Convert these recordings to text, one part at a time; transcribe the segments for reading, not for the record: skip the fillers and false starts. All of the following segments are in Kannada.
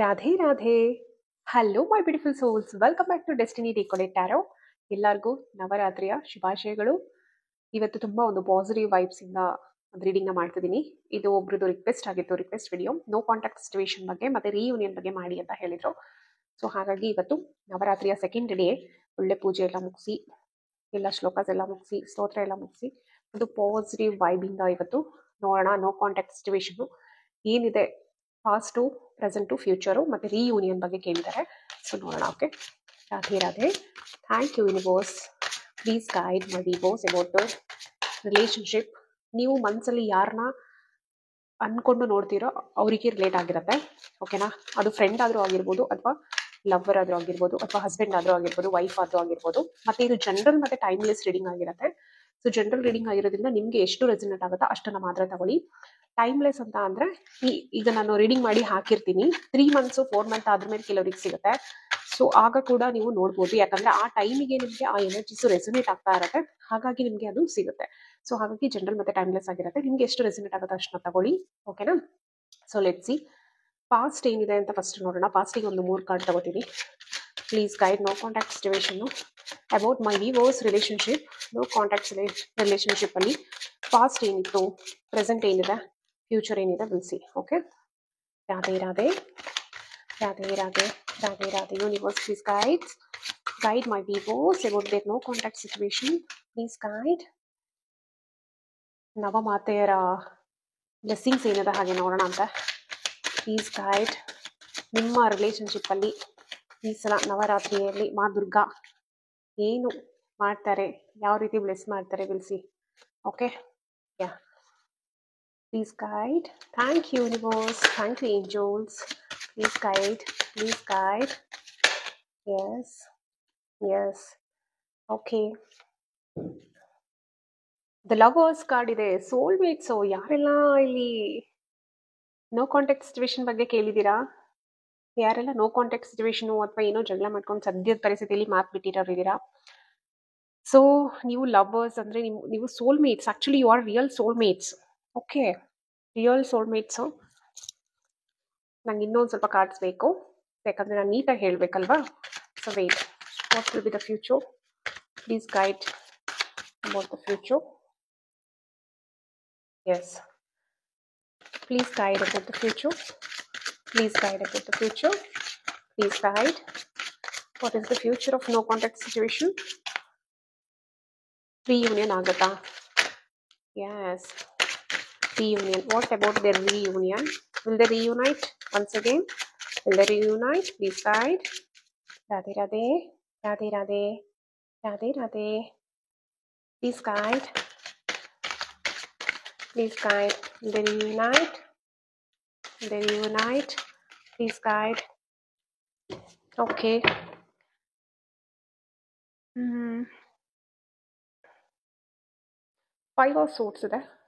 Radhe Radhe. Hello my beautiful souls, welcome back to destiny decorate tarot. ಎಲ್ಲರಿಗೂ ನವರಾತ್ರಿಯ ಶುಭಾಶಯಗಳು. ಇವತ್ತು ತುಂಬಾ ಒಂದು ಪಾಸಿಟಿವ್ ವೈಬ್ಸ್ ಇಂದ ಒಂದು ರೀಡಿಂಗ್ ನ ಮಾಡ್ತಿದ್ದೀನಿ. ಇದು ಒಬ್ರದ್ದು ರಿಕ್ವೆಸ್ಟ್ ಆಗಿತ್ತು, request video no contact situation ಬಗ್ಗೆ ಮತ್ತೆ ರೀಯೂನಿಯನ್ ಬಗ್ಗೆ ಮಾಡಿ ಅಂತ ಹೇಳಿದ್ರು. ಸೊ ಹಾಗಾಗಿ ಇವತ್ತು ನವರಾತ್ರಿಯ ಸೆಕೆಂಡ್ ಡೇ ಒಳ್ಳೆ ಪೂಜೆ ಎಲ್ಲ ಮುಗಿಸಿ, ಎಲ್ಲ ಶ್ಲೋಕಾಸ್ ಎಲ್ಲ ಮುಗಿಸಿ, ಸ್ತೋತ್ರ ಎಲ್ಲ ಮುಗಿಸಿ ಒಂದು ಪಾಸಿಟಿವ್ ವೈಬ್ ಇಂದ ಇವತ್ತು ನೋಡೋಣ. ನೋ ಕಾಂಟ್ಯಾಕ್ಟ್ ಸಿಚುವೇಶನ್ ಏನಿದೆ, ಪಾಸ್ಟು, ಪ್ರೆಸೆಂಟು, ಫ್ಯೂಚರು ಮತ್ತೆ ರೀಯೂನಿಯನ್ ಬಗ್ಗೆ ಕೇಳಿದ್ದಾರೆ. ಸೊ ನೋಡೋಣ. Okay, Radhe Radhe. Thank you universe. Please guide my divorce about the relationship. ನೀವು ಮನಸ್ಸಲ್ಲಿ ಯಾರನ್ನ ಅನ್ಕೊಂಡು ನೋಡ್ತೀರೋ ಅವರಿಗೆ ರಿಲೇಟ್ ಆಗಿರುತ್ತೆ. ಓಕೆನಾ? ಅದು ಫ್ರೆಂಡ್ ಆದರೂ ಆಗಿರ್ಬೋದು, ಅಥವಾ ಲವರ್ ಆದರೂ ಆಗಿರ್ಬೋದು, ಅಥವಾ ಹಸ್ಬೆಂಡ್ ಆದರೂ ಆಗಿರ್ಬೋದು, ವೈಫ್ ಆದರೂ ಆಗಿರ್ಬೋದು. ಮತ್ತೆ ಇದು ಜನರಲ್ ಮತ್ತೆ ಟೈಮ್ಲೆಸ್ ರೀಡಿಂಗ್ ಆಗಿರುತ್ತೆ. ಸೊ ಜನರಲ್ ರೀಡಿಂಗ್ ಆಗಿರೋದ್ರಿಂದ ನಿಮ್ಗೆ ಎಷ್ಟು ರೆಸಿನೇಟ್ ಆಗುತ್ತೋ ಅಷ್ಟನ್ನ ಮಾತ್ರ ತಗೊಳ್ಳಿ. ಟೈಮ್ಲೆಸ್ ಅಂತ ಅಂದ್ರೆ ಈಗ ನಾನು ರೀಡಿಂಗ್ ಮಾಡಿ ಹಾಕಿರ್ತೀನಿ, 3 months 4 months ಆದ್ಮೇಲೆ ಕೆಲವರಿಗೆ ಸಿಗುತ್ತೆ. ಸೊ ಆಗ ಕೂಡ ನೀವು ನೋಡ್ಬೋದು, ಯಾಕಂದ್ರೆ ಆ ಟೈಮಿಗೆ ನಿಮ್ಗೆ ಆ ಎನರ್ಜಿಸ್ ರೆಸಿನೇಟ್ ಆಗ್ತಾ ಇರುತ್ತೆ, ಹಾಗಾಗಿ ನಿಮ್ಗೆ ಅದು ಸಿಗುತ್ತೆ. ಸೊ ಹಾಗಾಗಿ ಜನರಲ್ ಮತ್ತೆ ಟೈಮ್ಲೆಸ್ ಆಗಿರುತ್ತೆ. ನಿಮ್ಗೆ ಎಷ್ಟು ರೆಸಿನೇಟ್ ಆಗುತ್ತೋ ಅಷ್ಟನ್ನ ತಗೊಳ್ಳಿ. ಓಕೆನಾ? ಸೊ ಲೆಟ್ಸ್ ಸಿ ಪಾಸ್ಟ್ ಏನಿದೆ ಅಂತ ಫಸ್ಟ್ ನೋಡೋಣ. ಪಾಸ್ಟಿಗೆ ಒಂದು 3 ಕಾರ್ಡ್ ತಗೋತೀನಿ. Please guide no contact situation about my divorce relationship. No contact relationship ಅಲ್ಲಿ ಪಾಸ್ಟ್ ಏನಿತ್ತು, ಪ್ರೆಸೆಂಟ್ ಏನಿದೆ, ಫ್ಯೂಚರ್ ಏನಿದೆ, ವಿಲ್ಸಿ. Okay, Radhe Radhe Radhe Radhe Radhe Radhe. Universe please guide my divorce about there no contact situation. Please guide. ನವಮಾತೆಯರ ಬ್ಲೆಸ್ಸಿಂಗ್ಸ್ ಏನಿದೆ ಹಾಗೆ ನೋಡೋಣ ಅಂತ. Please guide. ನಿಮ್ಮ ರಿಲೇಶನ್ಶಿಪ್ ಅಲ್ಲಿ ಈ ಸಲ ನವರಾತ್ರಿಯಲ್ಲಿ ಮಾ ದುರ್ಗಾ ಏನು ಮಾಡ್ತಾರೆ, ಯಾವ ರೀತಿ ಬ್ಲೆಸ್ ಮಾಡ್ತಾರೆ, ವಿಲ್ಸಿ. Okay, yeah. Please guide. Thank you, universe. Thank you, angels. Please guide. Please guide. Yes. Yes. Okay. The lovers card ಇದೆ. Soulmates. ಯಾರೆಲ್ಲ ಇಲ್ಲಿ ನೋ ಕಾಂಟ್ಯಾಕ್ಟ್ ಸಿಚುವೇಶನ್ ಬಗ್ಗೆ ಕೇಳಿದ್ದೀರಾ? ಯಾರೆಲ್ಲ ನೋ ಕಾಂಟ್ಯಾಕ್ಟ್ ಸಿಚುವೇಶನ್ ಅಥವಾ ಏನೋ ಜಗಳ ಮಾಡ್ಕೊಂಡು ಸದ್ಯದ ಪರಿಸ್ಥಿತಿಯಲ್ಲಿ ಮಾತು ಬಿಟ್ಟಿರೋರಿದ್ದೀರಾ? ಸೊ ನೀವು ಲವರ್ಸ್ ಅಂದ್ರೆ ನೀವು soulmates. Actually you are real soulmates. Okay, real soulmates. ನಂಗೆ ಇನ್ನೊಂದು ಸ್ವಲ್ಪ ಕಾರ್ಡ್ಸ್ ಬೇಕು, ಯಾಕಂದರೆ ನಾನು ನೀಟಾಗಿ ಹೇಳಬೇಕಲ್ವಾ. So wait, what will be the future? Please guide about the future. Yes, please guide about the future. Please guide about the future. Please guide. What is the future of no contact situation? Reunion ಆಗುತ್ತಾ? Yes, reunion. What about their reunion? Will they reunite once again? Will they reunite? Please guide. Radhe Radhe. Radhe Radhe. Radhe Radhe. Please guide. Please guide. Will they reunite? Will they reunite? Please guide. Okay. 5 of Swords ಇದೆ.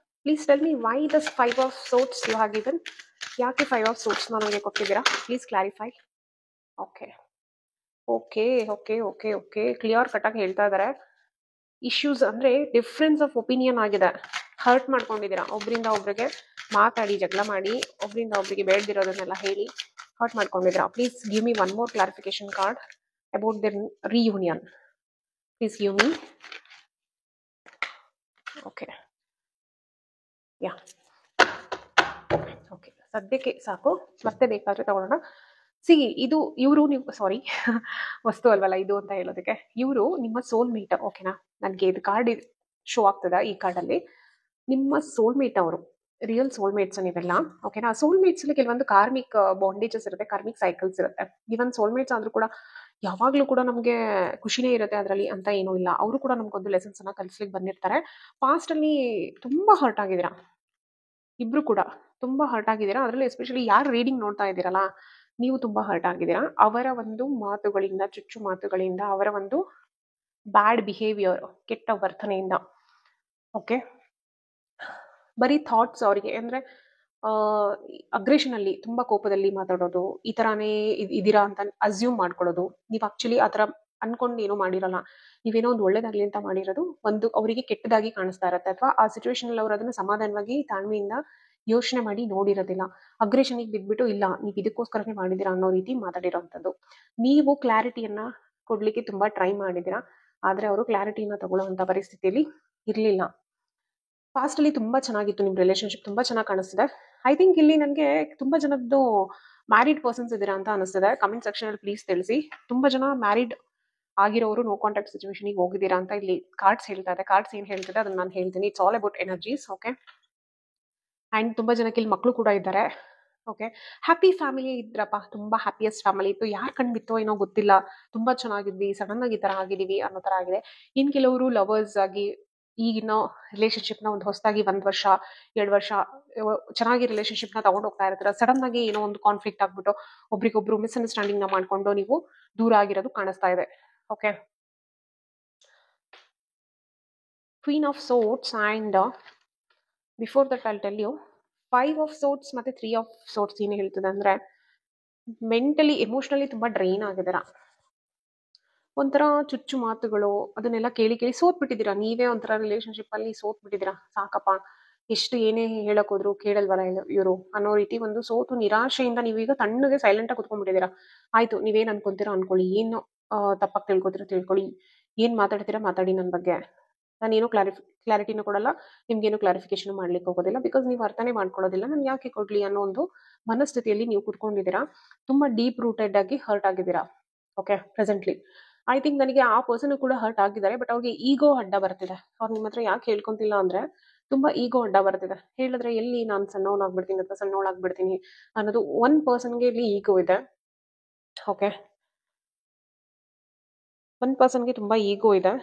Please tell me why this 5 of Swords you have given. ಯಾಕೆ 5 of Swords ನನಗೆ ಕೊಟ್ಟಿದ್ದೀರಾ? Please clarify. Okay okay okay okay okay clear ಕಟ್ಟಾಗಿ ಹೇಳ್ತಾ ಇದ್ದಾರೆ. ಇಶ್ಯೂಸ್ ಅಂದರೆ ಡಿಫ್ರೆನ್ಸ್ ಆಫ್ ಒಪಿನಿಯನ್ ಆಗಿದೆ. ಹರ್ಟ್ ಮಾಡ್ಕೊಂಡಿದ್ದೀರಾ, ಒಬ್ಬರಿಂದ ಒಬ್ರಿಗೆ ಮಾತಾಡಿ, ಜಗಳ ಮಾಡಿ, ಒಬ್ಬರಿಂದ ಒಬ್ರಿಗೆ ಬೇಡದಿರೋದನ್ನೆಲ್ಲ ಹೇಳಿ ಹರ್ಟ್ ಮಾಡ್ಕೊಂಡಿದ್ದೀರಾ. Please give me one more clarification card about their reunion. Please give me. Okay, yeah, okay, ಸದ್ಯಕ್ಕೆ ಸಾಕು, ಮತ್ತೆ ಬೇಕಾದ್ರೆ ತಗೊಳ್ಳೋಣ. ಸಿ, ಇದು ಇವರು ನೀವು ಸಾರಿ ವಸ್ತು ಅಲ್ವಲ್ಲ ಇದು ಅಂತ ಹೇಳೋದಕ್ಕೆ, ಇವರು ನಿಮ್ಮ ಸೋಲ್ಮೇಟ್. ಓಕೆನಾ? ನನಗೆ ಇದು ಕಾರ್ಡ್ ಶೋ ಆಗ್ತದ. ಈ ಕಾರ್ಡಲ್ಲಿ ನಿಮ್ಮ ಸೋಲ್ಮೇಟ್ ಅವರು, ರಿಯಲ್ ಸೋಲ್ಮೇಟ್ಸ್ ನೀವೆಲ್ಲ. ಓಕೆನಾ? ಸೋಲ್ಮೇಟ್ಸ್ ಅಲ್ಲಿ ಕೆಲವೊಂದು ಕಾರ್ಮಿಕ್ ಬಾಂಡೇಜಸ್ ಇರುತ್ತೆ, ಕಾರ್ಮಿಕ್ ಸೈಕಲ್ಸ್ ಇರುತ್ತೆ. ಇವನ್ ಸೋಲ್ಮೇಟ್ಸ್ ಆದ್ರೂ ಕೂಡ ಯಾವಾಗ್ಲೂ ಕೂಡ ನಮಗೆ ಖುಷಿನೇ ಇರುತ್ತೆ ಅದರಲ್ಲಿ ಅಂತ ಏನೂ ಇಲ್ಲ. ಅವರು ಕೂಡ ನಮ್ಗೊಂದು ಲೆಸನ್ಸ್ ಅನ್ನ ಕಲಿಸ್ಲಿಕ್ಕೆ ಬಂದಿರ್ತಾರೆ. ಪಾಸ್ಟ್ ಅಲ್ಲಿ ತುಂಬಾ ಹರ್ಟ್ ಆಗಿದ್ದೀರಾ, ಇಬ್ರು ಕೂಡ ತುಂಬಾ ಹರ್ಟ್ ಆಗಿದ್ದೀರಾ. ಅದರಲ್ಲಿ ಎಸ್ಪೆಷಲಿ ಯಾರು ರೀಡಿಂಗ್ ನೋಡ್ತಾ ಇದ್ದೀರಲ್ಲ, ನೀವು ತುಂಬಾ ಹರ್ಟ್ ಆಗಿದ್ದೀರಾ. ಅವರ ಒಂದು ಮಾತುಗಳಿಂದ, ಚುಚ್ಚು ಮಾತುಗಳಿಂದ, ಅವರ ಒಂದು ಬ್ಯಾಡ್ ಬಿಹೇವಿಯರ್, ಕೆಟ್ಟ ವರ್ತನೆಯಿಂದ. ಓಕೆ, ಬರೀ ಥಾಟ್ಸ್ ಅವರಿಗೆ ಅಂದ್ರೆ ಅಗ್ರೆಷನ್ ಅಲ್ಲಿ, ತುಂಬಾ ಕೋಪದಲ್ಲಿ ಮಾತಾಡೋದು, ಈ ತರಾನೇ ಇದೀರಾ ಅಂತ ಅಸ್ಯೂಮ್ ಮಾಡ್ಕೊಳ್ಳೋದು. ನೀವು ಆಕ್ಚುಲಿ ಆ ಥರ ಅನ್ಕೊಂಡು ಏನೋ ಮಾಡಿರಲ್ಲ, ನೀವೇನೋ ಒಂದು ಒಳ್ಳೇದಾಗ್ಲಿ ಅಂತ ಮಾಡಿರೋದು ಒಂದು ಅವರಿಗೆ ಕೆಟ್ಟದಾಗಿ ಕಾಣಿಸ್ತಾ ಇರತ್ತೆ. ಅಥವಾ ಆ ಸಿಚುವೇಶನ್ ಅಲ್ಲಿ ಅವರು ಅದನ್ನ ಸಮಾಧಾನವಾಗಿ, ತಾಳ್ಮೆಯಿಂದ ಯೋಚನೆ ಮಾಡಿ ನೋಡಿರೋದಿಲ್ಲ. ಅಗ್ರೆಷನ್ಗೆ ಬಿದ್ಬಿಟ್ಟು ಇಲ್ಲ ನೀವು ಇದಕ್ಕೋಸ್ಕರನೇ ಮಾಡಿದ್ದೀರಾ ಅನ್ನೋ ರೀತಿ ಮಾತಾಡಿರೋವಂಥದ್ದು. ನೀವು ಕ್ಲಾರಿಟಿಯನ್ನ ಕೊಡ್ಲಿಕ್ಕೆ ತುಂಬಾ ಟ್ರೈ ಮಾಡಿದ್ದೀರಾ, ಆದ್ರೆ ಅವರು ಕ್ಲಾರಿಟಿನ ತಗೊಳ್ಳುವಂತ ಪರಿಸ್ಥಿತಿಯಲ್ಲಿ ಇರ್ಲಿಲ್ಲ. ಪಾಸ್ಟ್ ಅಲ್ಲಿ ತುಂಬಾ ಚೆನ್ನಾಗಿತ್ತು, ನಿಮ್ ರಿಲೇಶನ್ಶಿಪ್ ತುಂಬಾ ಚೆನ್ನಾಗಿ ಕಾಣಿಸ್ತಿದೆ. ಐ ಥಿಂಕ್ ಇಲ್ಲಿ ನನಗೆ ತುಂಬಾ ಜನದ್ದು ಮ್ಯಾರಿಡ್ ಪರ್ಸನ್ಸ್ ಇದ್ದೀರಾ ಅಂತ ಅನಿಸ್ತಿದೆ. ಕಮೆಂಟ್ ಸೆಕ್ಷನ್ ಅಲ್ಲಿ ಪ್ಲೀಸ್ ತಿಳಿಸಿ. ತುಂಬಾ ಜನ ಮ್ಯಾರಿಡ್ ಆಗಿರೋರು ನೋ ಕಾಂಟ್ಯಾಕ್ಟ್ ಸಿಚುವೇಶನ್ ಹೋಗಿದ್ದೀರಾ ಅಂತ ಇಲ್ಲಿ ಕಾರ್ಡ್ಸ್ ಹೇಳ್ತಾ ಇದೆ. ಕಾರ್ಡ್ಸ್ ಏನ್ ಹೇಳ್ತಿದೆ ಅದನ್ನ ನಾನು ಹೇಳ್ತೀನಿ. It's all about energies. Okay, and ತುಂಬಾ ಜನಕ್ಕೆ ಇಲ್ಲಿ ಮಕ್ಕಳು ಕೂಡ ಇದ್ದಾರೆ. ಓಕೆ, ಹ್ಯಾಪಿ ಫ್ಯಾಮಿಲಿ ಇದ್ರಪ್ಪ, ತುಂಬಾ ಹ್ಯಾಪಿಯೆಸ್ಟ್ ಫ್ಯಾಮಿಲಿ ಇತ್ತು. ಯಾರ್ ಕಣ್ ಬಿತ್ತೋ ಏನೋ ಗೊತ್ತಿಲ್ಲ, ತುಂಬಾ ಚೆನ್ನಾಗಿದ್ವಿ, ಸಡನ್ ಆಗಿ ಈ ತರ ಆಗಿದೀವಿ ಅನ್ನೋ ತರ ಆಗಿದೆ. ಇನ್ ಕೆಲವರು ಲವರ್ಸ್ ಆಗಿ ಈಗಿನ ರಿಲೇಶನ್ಶಿಪ್ ನ ಒಂದು ಹೊಸದಾಗಿ 1 ವರ್ಷ 2 ವರ್ಷ ಚೆನ್ನಾಗಿ ರಿಲೇಶನ್ಶಿಪ್ ನ ತಗೊಂಡ್ ಹೋಗ್ತಾ ಇರ್ತಾರೆ. ಸಡನ್ ಆಗಿ ಏನೋ ಒಂದು ಕಾನ್ಫ್ಲಿಕ್ಟ್ ಆಗ್ಬಿಟ್ಟು ಒಬ್ರಿಗೊಬ್ರು ಮಿಸ್ಅಂಡರ್ಸ್ಟ್ಯಾಂಡಿಂಗ್ ನ ಮಾಡ್ಕೊಂಡು ನೀವು ದೂರ ಆಗಿರೋದು ಕಾಣಿಸ್ತಾ ಇದೆ. Okay, queen of swords and before that I'll tell you 5 of swords ಮತ್ತೆ 3 ಆಫ್ ಸೋರ್ಟ್ಸ್ ಏನು ಹೇಳ್ತದೆ ಅಂದ್ರೆ ಮೆಂಟಲಿ ಎಮೋಷನಲಿ ತುಂಬಾ ಡ್ರೈನ್ ಆಗಿದಾರ. ಒಂಥರ ಚುಚ್ಚು ಮಾತುಗಳು ಅದನ್ನೆಲ್ಲ ಕೇಳಿ ಕೇಳಿ ಸೋತ್ ಬಿಟ್ಟಿದ್ದೀರಾ. ನೀವೇ ಒಂಥರ ರಿಲೇಶನ್ಶಿಪ್ ಅಲ್ಲಿ ಸೋತ್ ಬಿಟ್ಟಿದ್ದೀರಾ. ಸಾಕಪ್ಪ, ಎಷ್ಟು ಏನೇ ಹೇಳಕ್ ಹೋದ್ರು ಕೇಳಲ್ವಲ್ಲ ಇವರು ಅನ್ನೋ ರೀತಿ ಒಂದು ಸೋತು ನಿರಾಶೆಯಿಂದ ನೀವೀಗ ತಣ್ಣಗೆ ಸೈಲೆಂಟ್ ಆಗಿ ಕುತ್ಕೊಂಡ್ಬಿಟ್ಟಿದ್ದೀರಾ. ಆಯ್ತು, ನೀವೇನ್ ಅನ್ಕೊಂತೀರಾ ಅನ್ಕೊಳ್ಳಿ, ಏನು ತಪ್ಪಾಗಿ ತಿಳ್ಕೊತೀರಾ ತಿಳ್ಕೊಳ್ಳಿ, ಏನ್ ಮಾತಾಡ್ತೀರಾ ಮಾತಾಡಿ. ನನ್ನ ಬಗ್ಗೆ ನಾನೇನು ಕ್ಲಾರಿಟಿನೂ ಕೊಡಲ್ಲ, ನಿಮ್ಗೇನು ಕ್ಲಾರಿಫಿಕೇಶನ್ ಮಾಡ್ಲಿಕ್ಕೆ ಹೋಗೋದಿಲ್ಲ. ಬಿಕಾಸ್ ನೀವು ಅರ್ಥನೇ ಮಾಡ್ಕೊಳ್ಳೋದಿಲ್ಲ. ನಾನು ಯಾಕೆ ಕೊಡ್ಲಿ ಅನ್ನೋ ಒಂದು ಮನಸ್ಥಿತಿಯಲ್ಲಿ ನೀವು ಕುತ್ಕೊಂಡಿದ್ದೀರಾ. ತುಂಬಾ ಡೀಪ್ ರೂಟೆಡ್ ಆಗಿ ಹರ್ಟ್ ಆಗಿದ್ದೀರಾ. ಓಕೆ, ಪ್ರೆಸೆಂಟ್ಲಿ ಐ ಥಿಂಕ್ ನನಗೆ ಆ ಪರ್ಸನ್ ಕೂಡ ಹರ್ಟ್ ಆಗಿದ್ದಾರೆ. ಬಟ್ ಅವ್ರಿಗೆ ಈಗೋ ಅಡ್ಡ ಬರ್ತಿದೆ. ಅವ್ರು ನಿಮ್ಮ ಹತ್ರ ಯಾಕೆ ಹೇಳ್ಕೊಂತಿಲ್ಲ ಅಂದ್ರೆ ತುಂಬಾ ಈಗೋ ಅಡ್ಡ ಬರ್ತಿದೆ. ಹೇಳಿದ್ರೆ ಎಲ್ಲಿ ನಾನು ಸಣ್ಣವನಾಗ್ಬಿಡ್ತೀನಿ ಅಥವಾ ಸಣ್ಣವಳಾಗ್ಬಿಡ್ತೀನಿ ಅನ್ನೋದು ಒನ್ ಪರ್ಸನ್ಗೆ ಇಲ್ಲಿ ಈಗೋ ಇದೆ. ಓಕೆ, ಒನ್ ಪರ್ಸನ್ಗೆ ತುಂಬಾ ಈಗೋ ಇದೆ,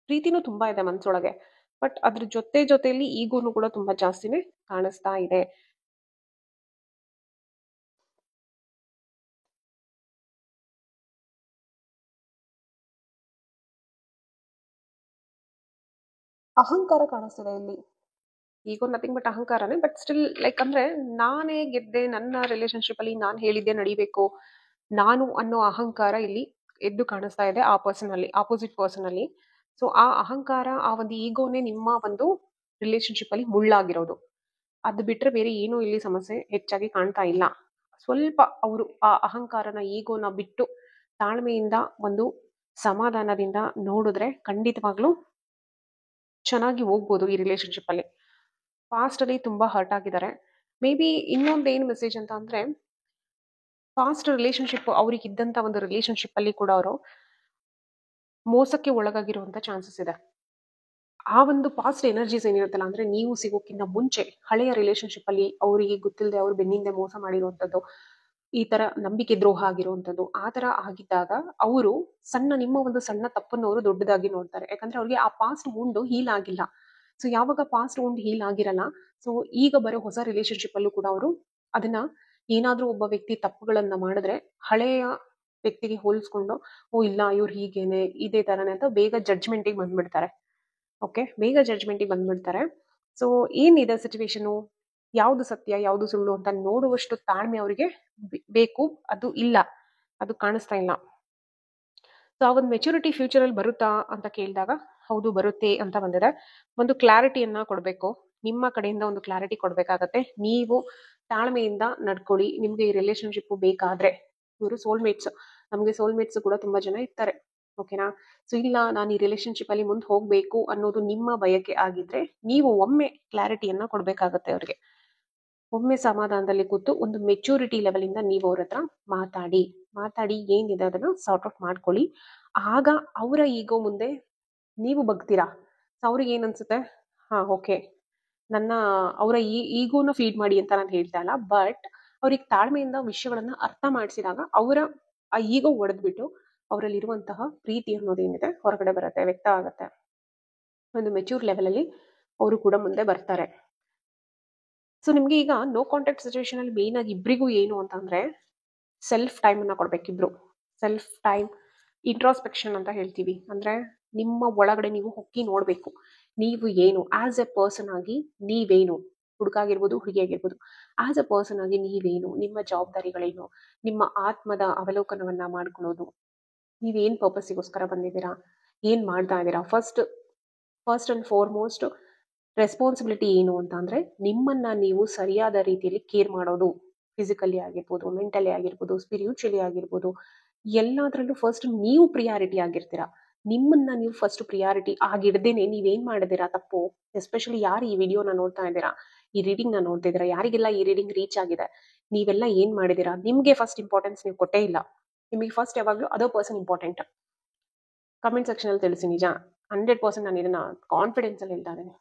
ಪ್ರೀತಿನೂ ತುಂಬಾ ಇದೆ ಮನ್ಸೊಳಗೆ. ಬಟ್ ಅದ್ರ ಜೊತೆಯಲ್ಲಿ ಈಗೋನು ಕೂಡ ತುಂಬಾ ಜಾಸ್ತಿನೇ ಕಾಣಿಸ್ತಾ ಇದೆ. ಅಹಂಕಾರ ಕಾಣಿಸ್ತಿದೆ ಇಲ್ಲಿ. ಈಗೋ ನಥಿಂಗ್ ಬಟ್ ಅಹಂಕಾರನೇ. ಬಟ್ ಸ್ಟಿಲ್ ಲೈಕ್ ಅಂದ್ರೆ ನಾನೇ ಗೆದ್ದೆ, ನನ್ನ ರಿಲೇಶನ್ಶಿಪ್ ಅಲ್ಲಿ ನಾನು ಹೇಳಿದ್ದೆ ನಡಿಬೇಕು, ನಾನು ಅನ್ನೋ ಅಹಂಕಾರ ಇಲ್ಲಿ ಎದ್ದು ಕಾಣಿಸ್ತಾ ಇದೆ ಆ ಪರ್ಸನ್ ಅಲ್ಲಿ, ಆಪೋಸಿಟ್ ಪರ್ಸನ್ ಅಲ್ಲಿ. ಸೊ ಆ ಅಹಂಕಾರ, ಆ ಒಂದು ಈಗೋನೇ ನಿಮ್ಮ ಒಂದು ರಿಲೇಶನ್ಶಿಪ್ ಅಲ್ಲಿ ಮುಳ್ಳಾಗಿರೋದು. ಅದು ಬಿಟ್ರೆ ಬೇರೆ ಏನೂ ಇಲ್ಲಿ ಸಮಸ್ಯೆ ಹೆಚ್ಚಾಗಿ ಕಾಣ್ತಾ ಇಲ್ಲ. ಸ್ವಲ್ಪ ಅವರು ಆ ಅಹಂಕಾರನ ಈಗೋನ ಬಿಟ್ಟು ತಾಳ್ಮೆಯಿಂದ ಒಂದು ಸಮಾಧಾನದಿಂದ ನೋಡಿದ್ರೆ ಖಂಡಿತವಾಗ್ಲೂ ಚೆನ್ನಾಗಿ ಹೋಗ್ಬೋದು ಈ ರಿಲೇಶನ್ಶಿಪ್ ಅಲ್ಲಿ. ಪಾಸ್ಟ್ ಅಲ್ಲಿ ತುಂಬಾ ಹರ್ಟ್ ಆಗಿದ್ದಾರೆ. ಮೇ ಬಿ ಇನ್ನೊಂದು ಏನು ಮೆಸೇಜ್ ಅಂತ ಅಂದ್ರೆ ಪಾಸ್ಟ್ ರಿಲೇಶನ್ಶಿಪ್ ಅವ್ರಿಗೆ ಇದ್ದಂತ ಒಂದು ರಿಲೇಶನ್ಶಿಪ್ ಅಲ್ಲಿ ಕೂಡ ಅವರು ಮೋಸಕ್ಕೆ ಒಳಗಾಗಿರುವಂತ ಚಾನ್ಸಸ್ ಇದೆ. ಆ ಒಂದು ಪಾಸ್ಟ್ ಎನರ್ಜೀಸ್ ಏನಿರುತ್ತಲ್ಲ, ಅಂದ್ರೆ ನೀವು ಸಿಗೋಕ್ಕಿಂತ ಮುಂಚೆ ಹಳೆಯ ರಿಲೇಶನ್ಶಿಪ್ ಅಲ್ಲಿ ಅವರಿಗೆ ಗೊತ್ತಿಲ್ಲದೆ ಅವ್ರು ಬೆನ್ನಿಂದೆ ಮೋಸ ಮಾಡಿರುವಂತದ್ದು, ಈ ತರ ನಂಬಿಕೆ ದ್ರೋಹ ಆಗಿರುವಂತದ್ದು, ಆ ತರ ಆಗಿದ್ದಾಗ ಅವರು ನಿಮ್ಮ ಒಂದು ಸಣ್ಣ ತಪ್ಪನ್ನು ಅವರು ದೊಡ್ಡದಾಗಿ ನೋಡ್ತಾರೆ. ಯಾಕಂದ್ರೆ ಅವ್ರಿಗೆ ಆ ಪಾಸ್ಟ್ ವುಂಡ್ ಹೀಲ್ ಆಗಿಲ್ಲ. ಸೊ ಯಾವಾಗ ಪಾಸ್ಟ್ ವುಂಡ್ ಹೀಲ್ ಆಗಿರಲ್ಲ, ಸೊ ಈಗ ಬರೋ ಹೊಸ ರಿಲೇಶನ್ಶಿಪ್ ಅಲ್ಲೂ ಕೂಡ ಅವರು ಅದನ್ನ ಏನಾದ್ರೂ ಒಬ್ಬ ವ್ಯಕ್ತಿ ತಪ್ಪುಗಳನ್ನ ಮಾಡಿದ್ರೆ ಹಳೆಯ ವ್ಯಕ್ತಿಗೆ ಹೋಲಿಸ್ಕೊಂಡು ಓ ಇಲ್ಲ ಇವ್ರು ಹೀಗೇನೆ ಇದೇ ತರನೇ ಅಂತ ಬೇಗ ಜಡ್ಜ್ಮೆಂಟಿಗೆ ಬಂದ್ಬಿಡ್ತಾರೆ. ಓಕೆ, ಬೇಗ ಜಡ್ಜ್ಮೆಂಟಿಗೆ ಬಂದ್ಬಿಡ್ತಾರೆ. ಸೊ ಏನಿದೆ ಸಿಚುವೇಶನು, ಯಾವ್ದು ಸತ್ಯ ಯಾವ್ದು ಸುಳ್ಳು ಅಂತ ನೋಡುವಷ್ಟು ತಾಳ್ಮೆ ಅವರಿಗೆ ಬೇಕು. ಅದು ಇಲ್ಲ, ಅದು ಕಾಣಿಸ್ತಾ ಇಲ್ಲ. ಸೊ ಆ ಒಂದು ಮೆಚುರಿಟಿ ಫ್ಯೂಚರ್ ಅಲ್ಲಿ ಬರುತ್ತಾ ಅಂತ ಕೇಳಿದಾಗ ಹೌದು ಬರುತ್ತೆ ಅಂತ ಬಂದಿದೆ. ಒಂದು ಕ್ಲಾರಿಟಿಯನ್ನ ಕೊಡ್ಬೇಕು, ನಿಮ್ಮ ಕಡೆಯಿಂದ ಒಂದು ಕ್ಲಾರಿಟಿ ಕೊಡ್ಬೇಕಾಗತ್ತೆ. ನೀವು ತಾಳ್ಮೆಯಿಂದ ನಡ್ಕೊಳ್ಳಿ. ನಿಮ್ಗೆ ಈ ರಿಲೇಶನ್ಶಿಪ್ ಬೇಕಾದ್ರೆ, ಇವರು ಸೋಲ್ಮೇಟ್ಸ್, ನಮ್ಗೆ ಸೋಲ್ಮೇಟ್ಸ್ ಕೂಡ ತುಂಬಾ ಜನ ಇರ್ತಾರೆ. ಓಕೆನಾ? ಸೊ ಇಲ್ಲ ನಾನು ಈ ರಿಲೇಶನ್ಶಿಪ್ ಅಲ್ಲಿ ಮುಂದೆ ಹೋಗ್ಬೇಕು ಅನ್ನೋದು ನಿಮ್ಮ ಬಯಕೆ ಆಗಿದ್ರೆ ನೀವು ಒಮ್ಮೆ ಕ್ಲಾರಿಟಿಯನ್ನ ಕೊಡ್ಬೇಕಾಗತ್ತೆ ಅವ್ರಿಗೆ. ಒಮ್ಮೆ ಸಮಾಧಾನದಲ್ಲಿ ಕೂತು ಒಂದು ಮೆಚೂರಿಟಿ ಲೆವೆಲ್ ಇಂದ ನೀವು ಅವ್ರ ಹತ್ರ ಮಾತಾಡಿ ಏನಿದೆ ಅದನ್ನ ಸಾರ್ಟ್ ಔಟ್ ಮಾಡ್ಕೊಳ್ಳಿ. ಆಗ ಅವರ ಈಗೋ ಮುಂದೆ ನೀವು ಬಗ್ತೀರಾ. ಅವ್ರಿಗೆ ಏನ್ ಅನ್ಸುತ್ತೆ, ಹಾ ಓಕೆ ನನ್ನ ಅವರ ಈಗೋನ ಫೀಡ್ ಮಾಡಿ ಅಂತ ನಾನು ಹೇಳ್ತಾ ಇಲ್ಲ. ಬಟ್ ಅವ್ರಿಗೆ ತಾಳ್ಮೆಯಿಂದ ವಿಷಯಗಳನ್ನ ಅರ್ಥ ಮಾಡಿಸಿದಾಗ ಅವರ ಆ ಈಗೋ ಒಡೆದ್ಬಿಟ್ಟು ಅವರಲ್ಲಿರುವಂತಹ ಪ್ರೀತಿ ಅನ್ನೋದೇನಿದೆ ಹೊರಗಡೆ ಬರುತ್ತೆ, ವ್ಯಕ್ತ ಆಗತ್ತೆ. ಒಂದು ಮೆಚೂರ್ ಲೆವೆಲ್ ಅಲ್ಲಿ ಅವರು ಕೂಡ ಮುಂದೆ ಬರ್ತಾರೆ. ಸೊ ನಿಮ್ಗೆ ಈಗ ನೋ ಕಾಂಟ್ಯಾಕ್ಟ್ ಸಿಚುವೇಶನ್ ಅಲ್ಲಿ ಮೇನ್ ಆಗಿ ಇಬ್ರಿಗೂ ಏನು ಅಂತಂದ್ರೆ ಸೆಲ್ಫ್ ಟೈಮ್ ಅನ್ನ ಕೊಡ್ಬೇಕಿಬ್ರು. ಸೆಲ್ಫ್ ಟೈಮ್, ಇಂಟ್ರಾಸ್ಪೆಕ್ಷನ್ ಅಂತ ಹೇಳ್ತೀವಿ. ಅಂದ್ರೆ ನಿಮ್ಮ ಒಳಗಡೆ ನೀವು ಹೊಕ್ಕಿ ನೋಡ್ಬೇಕು, ನೀವು ಏನು ಆಸ್ ಎ ಪರ್ಸನ್ ಆಗಿ ನೀವೇನು, ಹುಡುಗಾಗಿರ್ಬೋದು ಹುಡುಗಿಯಾಗಿರ್ಬೋದು, ಆಸ್ ಎ ಪರ್ಸನ್ ಆಗಿ ನೀವೇನು, ನಿಮ್ಮ ಜವಾಬ್ದಾರಿಗಳೇನು, ನಿಮ್ಮ ಆತ್ಮದ ಅವಲೋಕನವನ್ನ ಮಾಡ್ಕೊಳ್ಳೋದು, ನೀವೇನ್ ಪರ್ಪಸ್ಸಿಗೋಸ್ಕರ ಬಂದಿದ್ದೀರಾ, ಏನ್ ಮಾಡ್ತಾ ಇದ್ದೀರಾ. ಫಸ್ಟ್ ಅಂಡ್ ಫಾರ್ಮೋಸ್ಟ್ ರೆಸ್ಪಾನ್ಸಿಬಿಲಿಟಿ ಏನು ಅಂತ ಅಂದ್ರೆ ನಿಮ್ಮನ್ನ ನೀವು ಸರಿಯಾದ ರೀತಿಯಲ್ಲಿ ಕೇರ್ ಮಾಡೋದು. ಫಿಸಿಕಲಿ ಆಗಿರ್ಬೋದು, ಮೆಂಟಲಿ ಆಗಿರ್ಬೋದು, ಸ್ಪಿರಿಚುವಲಿ ಆಗಿರ್ಬೋದು, ಎಲ್ಲಾದ್ರಲ್ಲೂ ಫಸ್ಟ್ ನೀವು ಪ್ರಿಯಾರಿಟಿ ಆಗಿರ್ತೀರಾ. ನಿಮ್ಮನ್ನ ನೀವು ಫಸ್ಟ್ ಪ್ರಿಯಾರಿಟಿ ಆಗಿಡ್ದೇನೆ ನೀವೇನ್ ಮಾಡಿದಿರಾ ತಪ್ಪು. ಎಸ್ಪೆಷಲಿ ಯಾರು ಈ ವಿಡಿಯೋನ ನೋಡ್ತಾ ಇದ್ದೀರಾ, ಈ ರೀಡಿಂಗ್ ನ ನೋಡ್ತಾ ಇದ್ದೀರಾ, ಯಾರಿಗೆಲ್ಲ ಈ ರೀಡಿಂಗ್ ರೀಚ್ ಆಗಿದೆ, ನೀವೆಲ್ಲ ಏನ್ ಮಾಡಿದಿರಾ? ನಿಮ್ಗೆ ಫಸ್ಟ್ ಇಂಪಾರ್ಟೆನ್ಸ್ ನೀವು ಕೊಟ್ಟೇ ಇಲ್ಲ. ನಿಮಗೆ ಫಸ್ಟ್ ಯಾವಾಗ್ಲೂ other person important. Comment section ಅಲ್ಲಿ ತಿಳಿಸಿ. ನಿಜ 100% ನಾನು ಇದನ್ನ ಕಾನ್ಫಿಡೆನ್ಸ್ ಅಲ್ಲಿ ಹೇಳ್ತಾ ಇದ್ದೇನೆ.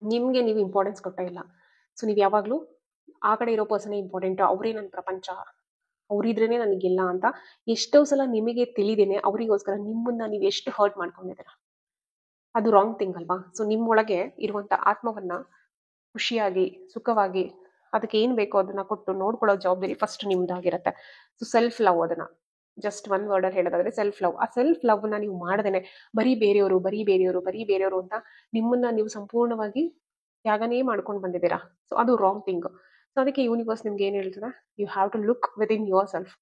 ನಿಮ್ಗೆ ನೀವು ಇಂಪಾರ್ಟೆನ್ಸ್ ಕೊಟ್ಟೇ ಇಲ್ಲ. ಸೊ ನೀವು ಯಾವಾಗ್ಲೂ ಆ ಕಡೆ ಇರೋ ಪರ್ಸನ್ ಇಂಪಾರ್ಟೆಂಟ್, ಅವರೇ ನನ್ನ ಪ್ರಪಂಚ, ಅವ್ರಿದ್ರೇನೆ ನನಗಿಲ್ಲ ಅಂತ ಎಷ್ಟೋ ಸಲ ನಿಮಗೆ ತಿಳಿದೇನೆ ಅವರಿಗೋಸ್ಕರ ನಿಮ್ಮನ್ನ ನೀವು ಎಷ್ಟು ಹರ್ಟ್ ಮಾಡ್ಕೊಂಡಿದ್ದೀರಾ. ಅದು ರಾಂಗ್ ಥಿಂಗ್ ಅಲ್ವಾ? ಸೊ ನಿಮ್ಮೊಳಗೆ ಇರುವಂತ ಆತ್ಮವನ್ನ ಖುಷಿಯಾಗಿ ಸುಖವಾಗಿ ಅದಕ್ಕೆ ಏನ್ ಬೇಕೋ ಅದನ್ನ ಕೊಟ್ಟು ನೋಡ್ಕೊಳ್ಳೋ ಜವಾಬ್ದಾರಿ ಫಸ್ಟ್ ನಿಮ್ದಾಗಿರುತ್ತೆ. ಸೊ ಸೆಲ್ಫ್ ಲವ್, ಅದನ್ನ ಜಸ್ಟ್ ಒನ್ ವರ್ಡ್ ಅಲ್ಲಿ ಹೇಳೋದಾದ್ರೆ ಸೆಲ್ಫ್ ಲವ್. ಆ ಸೆಲ್ಫ್ ಲವ್ ನ ನೀವು ಮಾಡದೇನೆ ಬರೀ ಬೇರೆಯವರು ಬರೀ ಬೇರೆಯವರು ಬರೀ ಬೇರೆಯವರು ಅಂತ ನಿಮ್ಮನ್ನ ನೀವು ಸಂಪೂರ್ಣವಾಗಿ ತ್ಯಾಗನೇ ಮಾಡ್ಕೊಂಡು ಬಂದಿದ್ದೀರಾ. ಸೊ ಅದು ರಾಂಗ್ ಥಿಂಗ್. ಸೊ ಅದಕ್ಕೆ ಯೂನಿವರ್ಸ್ ನಿಮ್ಗೆ ಏನ್ ಹೇಳ್ತದೆ, you have to look within yourself.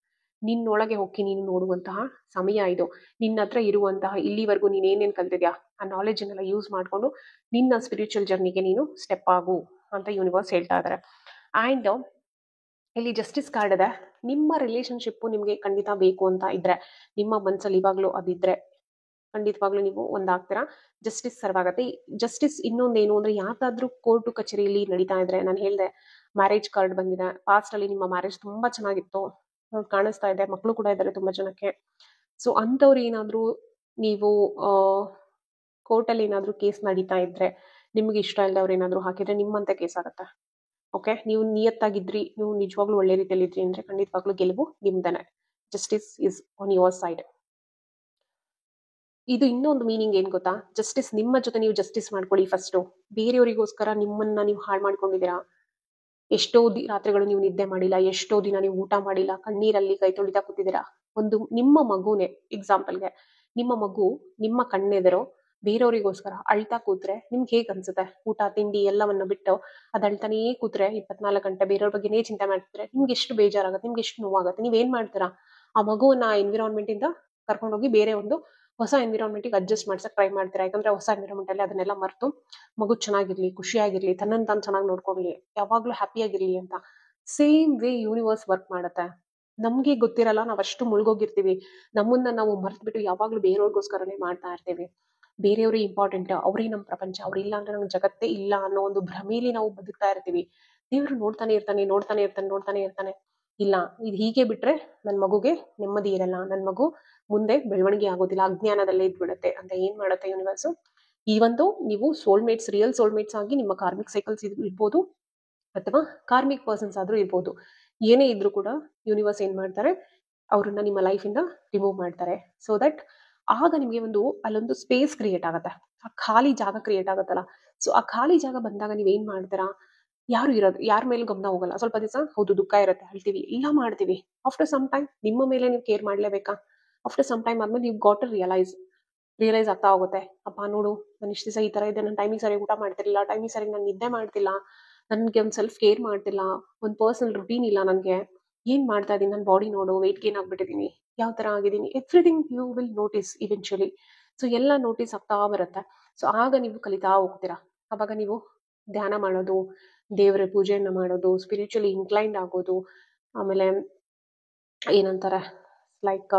ನಿನ್ನೊಳಗೆ ಹೋಗಿ ನೀನು ನೋಡುವಂತಹ ಸಮಯ ಇದು. ನಿನ್ನ ಹತ್ರ ಇರುವಂತಹ ಇಲ್ಲಿವರೆಗೂ ನೀನ್ ಏನೇನ್ ಕಲ್ತಿದ್ಯಾ ಆ ನಾಲೆಜ್ ಅನ್ನೆಲ್ಲ ಯೂಸ್ ಮಾಡ್ಕೊಂಡು ನಿನ್ನ ಸ್ಪಿರಿಚುವಲ್ ಜರ್ನಿಗೆ ನೀನು ಸ್ಟೆಪ್ ಆಗು ಅಂತ ಯೂನಿವರ್ಸ್ ಹೇಳ್ತಾ ಇದಾರೆ. ಅಂಡ್ ಇಲ್ಲಿ ಜಸ್ಟಿಸ್ ಕಾರ್ಡ್ ಇದೆ. ನಿಮ್ಮ ರಿಲೇಶನ್ಶಿಪ್ ನಿಮ್ಗೆ ಖಂಡಿತ ಬೇಕು ಅಂತ ಇದ್ರೆ, ನಿಮ್ಮ ಮನ್ಸಲ್ಲಿ ಇವಾಗ್ಲೂ ಅದಿದ್ರೆ ಖಂಡಿತವಾಗ್ಲೂ ನೀವು ಒಂದಾಗ್ತೀರಾ. ಜಸ್ಟಿಸ್ ಸರ್ವ್ ಆಗತ್ತೆ. ಜಸ್ಟಿಸ್ ಇನ್ನೊಂದೇನು ಅಂದ್ರೆ, ಯಾವ್ದಾದ್ರು ಕೋರ್ಟು ಕಚೇರಿಯಲ್ಲಿ ನಡೀತಾ ಇದ್ರೆ, ನಾನು ಹೇಳ್ದೆ ಮ್ಯಾರೇಜ್ ಕಾರ್ಡ್ ಬಂದಿದೆ, ಪಾಸ್ಟ್ ಅಲ್ಲಿ ನಿಮ್ಮ ಮ್ಯಾರೇಜ್ ತುಂಬಾ ಚೆನ್ನಾಗಿತ್ತು, ಕಾಣಿಸ್ತಾ ಇದೆ, ಮಕ್ಕಳು ಕೂಡ ಇದ್ದಾರೆ ತುಂಬಾ ಜನಕ್ಕೆ. ಸೊ ಅಂಥವ್ರು ಏನಾದ್ರು ನೀವು ಕೋರ್ಟಲ್ಲಿ ಏನಾದ್ರು ಕೇಸ್ ನಡೀತಾ ಇದ್ರೆ, ನಿಮ್ಗೆ ಇಷ್ಟ ಇಲ್ಲದವ್ರು ಏನಾದ್ರು ಹಾಕಿದ್ರೆ ನಿಮ್ಮಂತೆ ಕೇಸ್ ಆಗುತ್ತೆ. ಓಕೆ, ನೀವು ನಿಯತ್ತಾಗಿದ್ರಿ, ನೀವು ನಿಜವಾಗ್ಲೂ ಒಳ್ಳೆ ರೀತಿಯಲ್ಲಿ ಇದ್ರಿ ಅಂದ್ರೆ ಖಂಡಿತವಾಗ್ಲೂ ಗೆಲುವು ನಿಮ್ದೇನೆ. Justice is on your side. ಇದು ಇನ್ನೊಂದು ಮೀನಿಂಗ್ ಏನ್ ಗೊತ್ತಾ? ಜಸ್ಟಿಸ್ ನಿಮ್ಮ ಜೊತೆ ನೀವು ಜಸ್ಟಿಸ್ ಮಾಡ್ಕೊಳ್ಳಿ ಫಸ್ಟ್. ಬೇರೆಯವರಿಗೋಸ್ಕರ ನಿಮ್ಮನ್ನ ನೀವು ಹಾಳು ಮಾಡ್ಕೊಂಡಿದ್ದೀರಾ. ಎಷ್ಟೋ ರಾತ್ರಿಗಳು ನೀವು ನಿದ್ದೆ ಮಾಡಿಲ್ಲ, ಎಷ್ಟೋ ದಿನ ನೀವು ಊಟ ಮಾಡಿಲ್ಲ, ಕಣ್ಣೀರಲ್ಲಿ ಕೈ ತೊಳಿತಾ ಕೂತಿದ್ದೀರಾ. ಒಂದು ನಿಮ್ಮ ಮಗುನೇ ಎಕ್ಸಾಂಪಲ್ಗೆ, ನಿಮ್ಮ ಮಗು ನಿಮ್ಮ ಕಣ್ಣೆದರೋ ಬೇರೆಯವರಿಗೋಸ್ಕರ ಅಳ್ತಾ ಕೂತ್ರೆ ನಿಮ್ಗೆ ಹೇಗ್ ಅನ್ಸುತ್ತೆ? ಊಟ ತಿಂಡಿ ಎಲ್ಲವನ್ನ ಬಿಟ್ಟು ಅದ್ ಅಳ್ತಾನೇ ಕೂತ್ರೆ 24 ಗಂಟೆ ಬೇರೆಯವ್ರ ಬಗ್ಗೆನೇ ಚಿಂತೆ ಮಾಡ್ತಿದ್ರೆ ನಿಮ್ಗೆ ಎಷ್ಟು ಬೇಜಾರಾಗುತ್ತೆ, ನಿಮ್ಗೆ ಎಷ್ಟು ನೋವಾಗುತ್ತೆ. ನೀವೇನ್ ಮಾಡ್ತೀರಾ? ಆ ಮಗುವನ್ನ ಆ ಎನ್ವಿರಾನ್ಮೆಂಟ್ ಇಂದ ಕರ್ಕೊಂಡೋಗಿ ಬೇರೆ ಒಂದು ಹೊಸ ಎನ್ವಿರಾನ್ಮೆಂಟ್ಗೆ ಅಡ್ಜಸ್ಟ್ ಮಾಡ್ಸಕ್ ಟ್ರೈ ಮಾಡ್ತೀರಾ. ಯಾಕಂದ್ರೆ ಹೊಸ ಎನ್ವಿರಾನ್ಮೆಂಟ್ ಅಲ್ಲಿ ಅದನ್ನೆಲ್ಲ ಮರೆತು ಮಗು ಚೆನ್ನಾಗಿರ್ಲಿ, ಖುಷಿಯಾಗಿರ್ಲಿ, ತನ್ನನ್ನು ತಾನು ಚೆನ್ನಾಗಿ ನೋಡ್ಕೊಳ್ಲಿ, ಯಾವಾಗ್ಲೂ ಹ್ಯಾಪಿಯಾಗಿರ್ಲಿ ಅಂತ. ಸೇಮ್ ವೇ ಯೂನಿವರ್ಸ್ ವರ್ಕ್ ಮಾಡುತ್ತೆ. ನಮ್ಗೆ ಗೊತ್ತಿರಲ್ಲ, ನಾವ್ ಅಷ್ಟು ಮುಳುಗೋಗಿರ್ತೀವಿ, ನಮ್ಮನ್ನ ನಾವು ಮರ್ತ್ಬಿಟ್ಟು ಯಾವಾಗ್ಲೂ ಬೇರೆಯವ್ರಿಗೋಸ್ಕರನೇ ಮಾಡ್ತಾ ಇರ್ತೀವಿ. ಬೇರೆಯವರೇ ಇಂಪಾರ್ಟೆಂಟ್, ಅವರೇ ನಮ್ ಪ್ರಪಂಚ, ಅವ್ರಿಲ್ಲ ಅಂದ್ರೆ ನಮ್ಗೆ ಜಗತ್ತೇ ಇಲ್ಲ ಅನ್ನೋ ಒಂದು ಭ್ರಮೆಯಲ್ಲಿ ನಾವು ಬದುಕ್ತಾ ಇರ್ತೀವಿ. ದೇವ್ರು ನೋಡ್ತಾನೆ ಇರ್ತಾನೆ ನೋಡ್ತಾನೆ ಇರ್ತಾನೆ ನೋಡ್ತಾನೆ ಇರ್ತಾನೆ. ಇಲ್ಲ, ಇದು ಹೀಗೆ ಬಿಟ್ರೆ ನನ್ ಮಗುಗೆ ನೆಮ್ಮದಿ ಇರಲ್ಲ, ನನ್ ಮಗು ಮುಂದೆ ಬೆಳವಣಿಗೆ ಆಗೋದಿಲ್ಲ, ಅಜ್ಞಾನದಲ್ಲೇ ಇದ್ಬಿಡುತ್ತೆ ಅಂತ ಏನ್ ಮಾಡುತ್ತೆ ಯೂನಿವರ್ಸ್? ಈ ಒಂದು ನೀವು ಸೋಲ್ಮೇಟ್ಸ್, ರಿಯಲ್ ಸೋಲ್ಮೇಟ್ಸ್ ಆಗಿ ನಿಮ್ಮ ಕಾರ್ಮಿಕ್ ಸೈಕಲ್ಸ್ ಇರ್ಬೋದು, ಅಥವಾ ಕಾರ್ಮಿಕ್ ಪರ್ಸನ್ಸ್ ಆದ್ರೂ ಇರ್ಬೋದು, ಏನೇ ಇದ್ರೂ ಕೂಡ ಯೂನಿವರ್ಸ್ ಏನ್ ಮಾಡ್ತಾರೆ, ಅವ್ರನ್ನ ನಿಮ್ಮ ಲೈಫ್ ಇಂದ ರಿಮೂವ್ ಮಾಡ್ತಾರೆ. ಸೊ ದಟ್ ಆಗ ನಿಮ್ಗೆ ಅಲ್ಲೊಂದು ಸ್ಪೇಸ್ ಕ್ರಿಯೇಟ್ ಆಗತ್ತೆ, ಆ ಖಾಲಿ ಜಾಗ ಕ್ರಿಯೇಟ್ ಆಗತ್ತಲ್ಲ. ಸೊ ಆ ಖಾಲಿ ಜಾಗ ಬಂದಾಗ ನೀವ್ ಏನ್ ಮಾಡ್ತೀರಾ? ಯಾರು ಇರೋದು, ಯಾರ ಮೇಲೆ ಗಮನ ಹೋಗಲ್ಲ. ಸ್ವಲ್ಪ ದಿವಸ ಹೌದು ದುಃಖ ಇರುತ್ತೆ, ಅಳ್ತೀವಿ, ಎಲ್ಲ ಮಾಡ್ತೀವಿ. ಆಫ್ಟರ್ ಸಮ್ ಟೈಮ್ ನಿಮ್ಮ ಮೇಲೆ ನೀವು ಕೇರ್ ಮಾಡ್ಲೇಬೇಕಾ? ಆಫ್ಟರ್ ಸಮ್ ಟೈಮ್ ಆದ್ಮೇಲೆ ನೀವು ಗಾಟ್ ರಿಯಲೈಸ್ ಆಗ್ತಾ ಹೋಗುತ್ತೆ, ಅಪ್ಪ ನೋಡು ನಾನು ಇಷ್ಟು ದಿವಸ ಈ ತರ ಇದೆ, ನಾನು ಟೈಮಿಗೆ ಸರಿ ಊಟ ಮಾಡ್ತಿರ್ಲಿಲ್ಲ, ಟೈಮಿಗೆ ಸರಿ ನಾನು ನಿದ್ದೆ ಮಾಡ್ತಿಲ್ಲ, ನನ್ಗೆ ಒಂದು ಸೆಲ್ಫ್ ಕೇರ್ ಮಾಡ್ತಿಲ್ಲ, ಒಂದು ಪರ್ಸನಲ್ ರುಟೀನ್ ಇಲ್ಲ ನನ್ಗೆ, ಏನ್ ಮಾಡ್ತಾ ಇದೀನಿ, ನನ್ನ ಬಾಡಿ ನೋಡು, ವೆಯ್ಟ್ ಗೇನ್ ಆಗ್ಬಿಟ್ಟಿದೀನಿ, ಯಾವ ತರ ಆಗಿದ್ದೀನಿ, everything you will notice eventually. So ಎಲ್ಲ ನೋಟಿಸ್ ಆಗ್ತಾ ಬರುತ್ತೆ. ಸೊ ಆಗ ನೀವು ಕಲಿತಾ ಹೋಗ್ತೀರಾ. ಅವಾಗ ನೀವು ಧ್ಯಾನ ಮಾಡೋದು, ದೇವರ ಪೂಜೆಯನ್ನ ಮಾಡೋದು, ಸ್ಪಿರಿಚುಲಿ ಇನ್ಕ್ಲೈನ್ಡ್ ಆಗೋದು, ಆಮೇಲೆ ಏನಂತಾರೆ ಲೈಕ್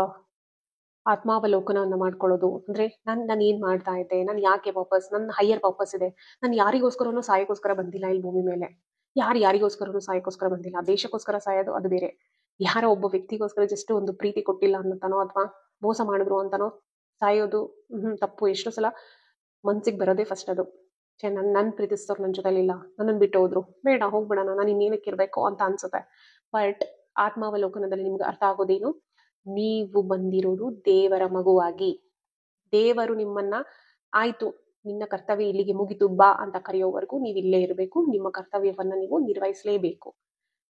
ಆತ್ಮಾವಲೋಕನವನ್ನ ಮಾಡ್ಕೊಳ್ಳೋದು. ಅಂದ್ರೆ ನಾನು ಏನ್ ಮಾಡ್ತಾ ಇದ್ದೆ, ನಾನು ಯಾಕೆ ವಾಪಸ್, ನನ್ನ ಹೈಯರ್ ಪರ್ಪಸ್ ಇದೆ, ನಾನು ಯಾರಿಗೋಸ್ಕರನೂ ಸಾಯಕ್ಕೋಸ್ಕರ ಬಂದಿಲ್ಲ ಈ ಭೂಮಿ ಮೇಲೆ. ಯಾರಿಗೋಸ್ಕರನೂ ಸಾಯಕ್ಕೋಸ್ಕರ ಬಂದಿಲ್ಲ. ದೇಶಕ್ಕೋಸ್ಕರ ಸಾಯೋದು ಅದು ಬೇರೆ, ಯಾರೋ ಒಬ್ಬ ವ್ಯಕ್ತಿಗೋಸ್ಕರ ಜಸ್ಟ್ ಒಂದು ಪ್ರೀತಿ ಕೊಟ್ಟಿಲ್ಲ ಅನ್ನತಾನೋ ಅಥವಾ ಮೋಸ ಮಾಡಿದ್ರು ಅಂತಾನೋ ಸಾಯೋದು ತಪ್ಪು. ಎಷ್ಟೋ ಸಲ ಮನ್ಸಿಗೆ ಬರೋದೇ ಫಸ್ಟ್ ಅದು, ನನ್ ಪ್ರೀತಿಸ್ತವ್ರು ನನ್ನ ಜೊತೆಲಿಲ್ಲ, ನನ್ನನ್ನು ಬಿಟ್ಟು ಹೋದ್ರು, ಬೇಡ ಹೋಗ್ಬಿಡೋಣ, ನಾನು ಇನ್ನೇನಕ್ಕೆ ಇರ್ಬೇಕು ಅಂತ ಅನ್ಸುತ್ತೆ. ಬಟ್ ಆತ್ಮಾವಲೋಕನದಲ್ಲಿ ನಿಮ್ಗೆ ಅರ್ಥ ಆಗೋದೇನು? ನೀವು ಬಂದಿರೋದು ದೇವರ ಮಗುವಾಗಿ. ದೇವರು ನಿಮ್ಮನ್ನ ಆಯ್ತು ನಿನ್ನ ಕರ್ತವ್ಯ ಇಲ್ಲಿಗೆ ಮುಗಿತು ಬಾ ಅಂತ ಕರೆಯೋವರೆಗೂ ನೀವು ಇಲ್ಲೇ ಇರಬೇಕು. ನಿಮ್ಮ ಕರ್ತವ್ಯವನ್ನ ನೀವು ನಿರ್ವಹಿಸಲೇಬೇಕು,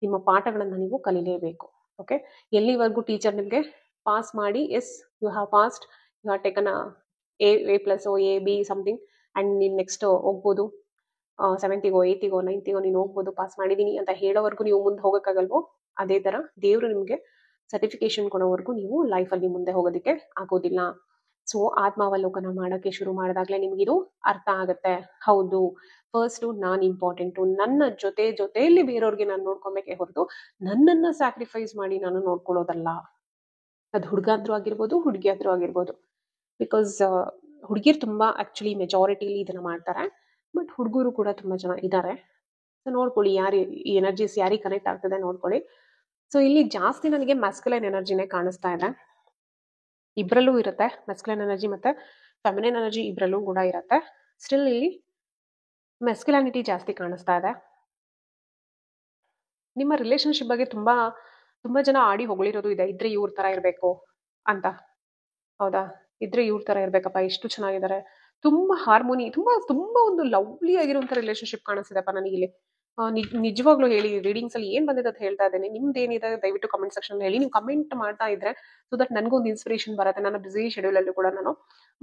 ನಿಮ್ಮ ಪಾಠಗಳನ್ನ ನೀವು ಕಲಿಲೇಬೇಕು. ಓಕೆ, ಎಲ್ಲಿವರೆಗೂ ಟೀಚರ್ ನಿಮ್ಗೆ ಪಾಸ್ ಮಾಡಿ, as you have passed, you have taken A+, A, B something, and ನೀನ್ ನೆಕ್ಸ್ಟ್ ಹೋಗ್ಬೋದು, 7th-ಗೋ 8th-ಗೋ 9th-ಗೋ ನೀನು ಹೋಗ್ಬೋದು, ಪಾಸ್ ಮಾಡಿದೀನಿ ಅಂತ ಹೇಳೋವರೆಗೂ ನೀವು ಮುಂದೆ ಹೋಗಕ್ಕಾಗಲ್ವೋ, ಅದೇ ತರ ದೇವ್ರು ನಿಮ್ಗೆ ಸರ್ಟಿಫಿಕೇಶನ್ ಕೊಡೋವರೆಗೂ ನೀವು ಲೈಫಲ್ಲಿ ಮುಂದೆ ಹೋಗೋದಕ್ಕೆ ಆಗೋದಿಲ್ಲ. ಸೊ ಆತ್ಮಾವಲೋಕನ ಮಾಡೋಕ್ಕೆ ಶುರು ಮಾಡಿದಾಗಲೇ ನಿಮ್ಗಿದು ಅರ್ಥ ಆಗುತ್ತೆ. ಹೌದು, ಫಸ್ಟ್ ನಾನು ಇಂಪಾರ್ಟೆಂಟು, ನನ್ನ ಜೊತೆಯಲ್ಲಿ ಬೇರೆಯವ್ರಿಗೆ ನಾನು ನೋಡ್ಕೊಬೇಕೆ ಹೊರತು ನನ್ನನ್ನ ಸ್ಯಾಕ್ರಿಫೈಸ್ ಮಾಡಿ ನಾನು ನೋಡ್ಕೊಳ್ಳೋದಲ್ಲ. ಅದು ಹುಡುಗಾದ್ರೂ ಆಗಿರ್ಬೋದು, ಹುಡುಗಿ ಆದ್ರೂ ಆಗಿರ್ಬೋದು. ಬಿಕಾಸ್ ಹುಡುಗಿರು ತುಂಬಾ ಆಕ್ಚುಲಿ ಮೆಜಾರಿಟಿಲಿ ಇದನ್ನ ಮಾಡ್ತಾರೆ, ಬಟ್ ಹುಡುಗರು ಕೂಡ ತುಂಬಾ ಜನ ಇದ್ದಾರೆ. ಸೊ ನೋಡ್ಕೊಳ್ಳಿ ಯಾರು ಈ ಎನರ್ಜೀಸ್ ಯಾರಿಗೆ ಕನೆಕ್ಟ್ ಆಗ್ತದೆ ನೋಡ್ಕೊಳ್ಳಿ. ಸೊ ಇಲ್ಲಿ ಜಾಸ್ತಿ ನನಗೆ ಮ್ಯಾಸ್ಕ್ಯುಲೈನ್ ಎನರ್ಜಿನೇ ಕಾಣಿಸ್ತಾ ಇದೆ. ಇಬ್ರಲ್ಲೂ ಇರುತ್ತೆ ಮ್ಯಾಸ್ಕ್ಯುಲೈನ್ ಎನರ್ಜಿ ಮತ್ತೆ ಫೆಮಿನೈನ್ ಎನರ್ಜಿ, ಇಬ್ರಲ್ಲೂ ಕೂಡ ಇರುತ್ತೆ. ಸ್ಟಿಲ್ ಇಲ್ಲಿ ಮ್ಯಾಸ್ಕ್ಯುಲಾನಿಟಿ ಜಾಸ್ತಿ ಕಾಣಿಸ್ತಾ ಇದೆ. ನಿಮ್ಮ ರಿಲೇಶನ್ಶಿಪ್ ಬಗ್ಗೆ ತುಂಬಾ ಜನ ಆಡಿ ಹೊಗಳಿರೋದು ಇದೆ, ಇದ್ರೆ ಇವ್ರ ತರ ಇರ್ಬೇಕು ಅಂತ. ಹೌದಾ? ಇದ್ರೆ ಇವ್ರ ತರ ಇರ್ಬೇಕಪ್ಪ, ಎಷ್ಟು ಚೆನ್ನಾಗಿದ್ದಾರೆ, ತುಂಬಾ ಹಾರ್ಮೋನಿ, ತುಂಬಾ ಒಂದು ಲವ್ಲಿ ಆಗಿರುವಂತ ರಿಲೇಶನ್ಶಿಪ್ ಕಾಣಿಸ್ತಿದೆಪ್ಪ ನನಗಿಲ್ಲಿ. ನಿಜವಾಗ್ಲೂ ಹೇಳಿ, ರೀಡಿಂಗ್ಸ್ ಅಲ್ಲಿ ಏನ್ ಬಂದಿದೆ ಅಂತ ಹೇಳ್ತಾ ಇದ್ದೇನೆ. ನಿಮ್ದು ಏನಿದೆ ದಯವಿಟ್ಟು ಕಮೆಂಟ್ ಸೆಕ್ಷನ್ ಹೇಳಿ. ನೀವು ಕಮೆಂಟ್ ಮಾಡ್ತಾ ಇದ್ರೆ ಸೊ ದಟ್ ನನಗೂ ಒಂದು ಇನ್ಸ್ಪಿರೇಷನ್ ಬರುತ್ತೆ. ನನ್ನ ಬಿಸಿ ಶೆಡ್ಯೂಲ್ ಅಲ್ಲೂ ಕೂಡ ನಾನು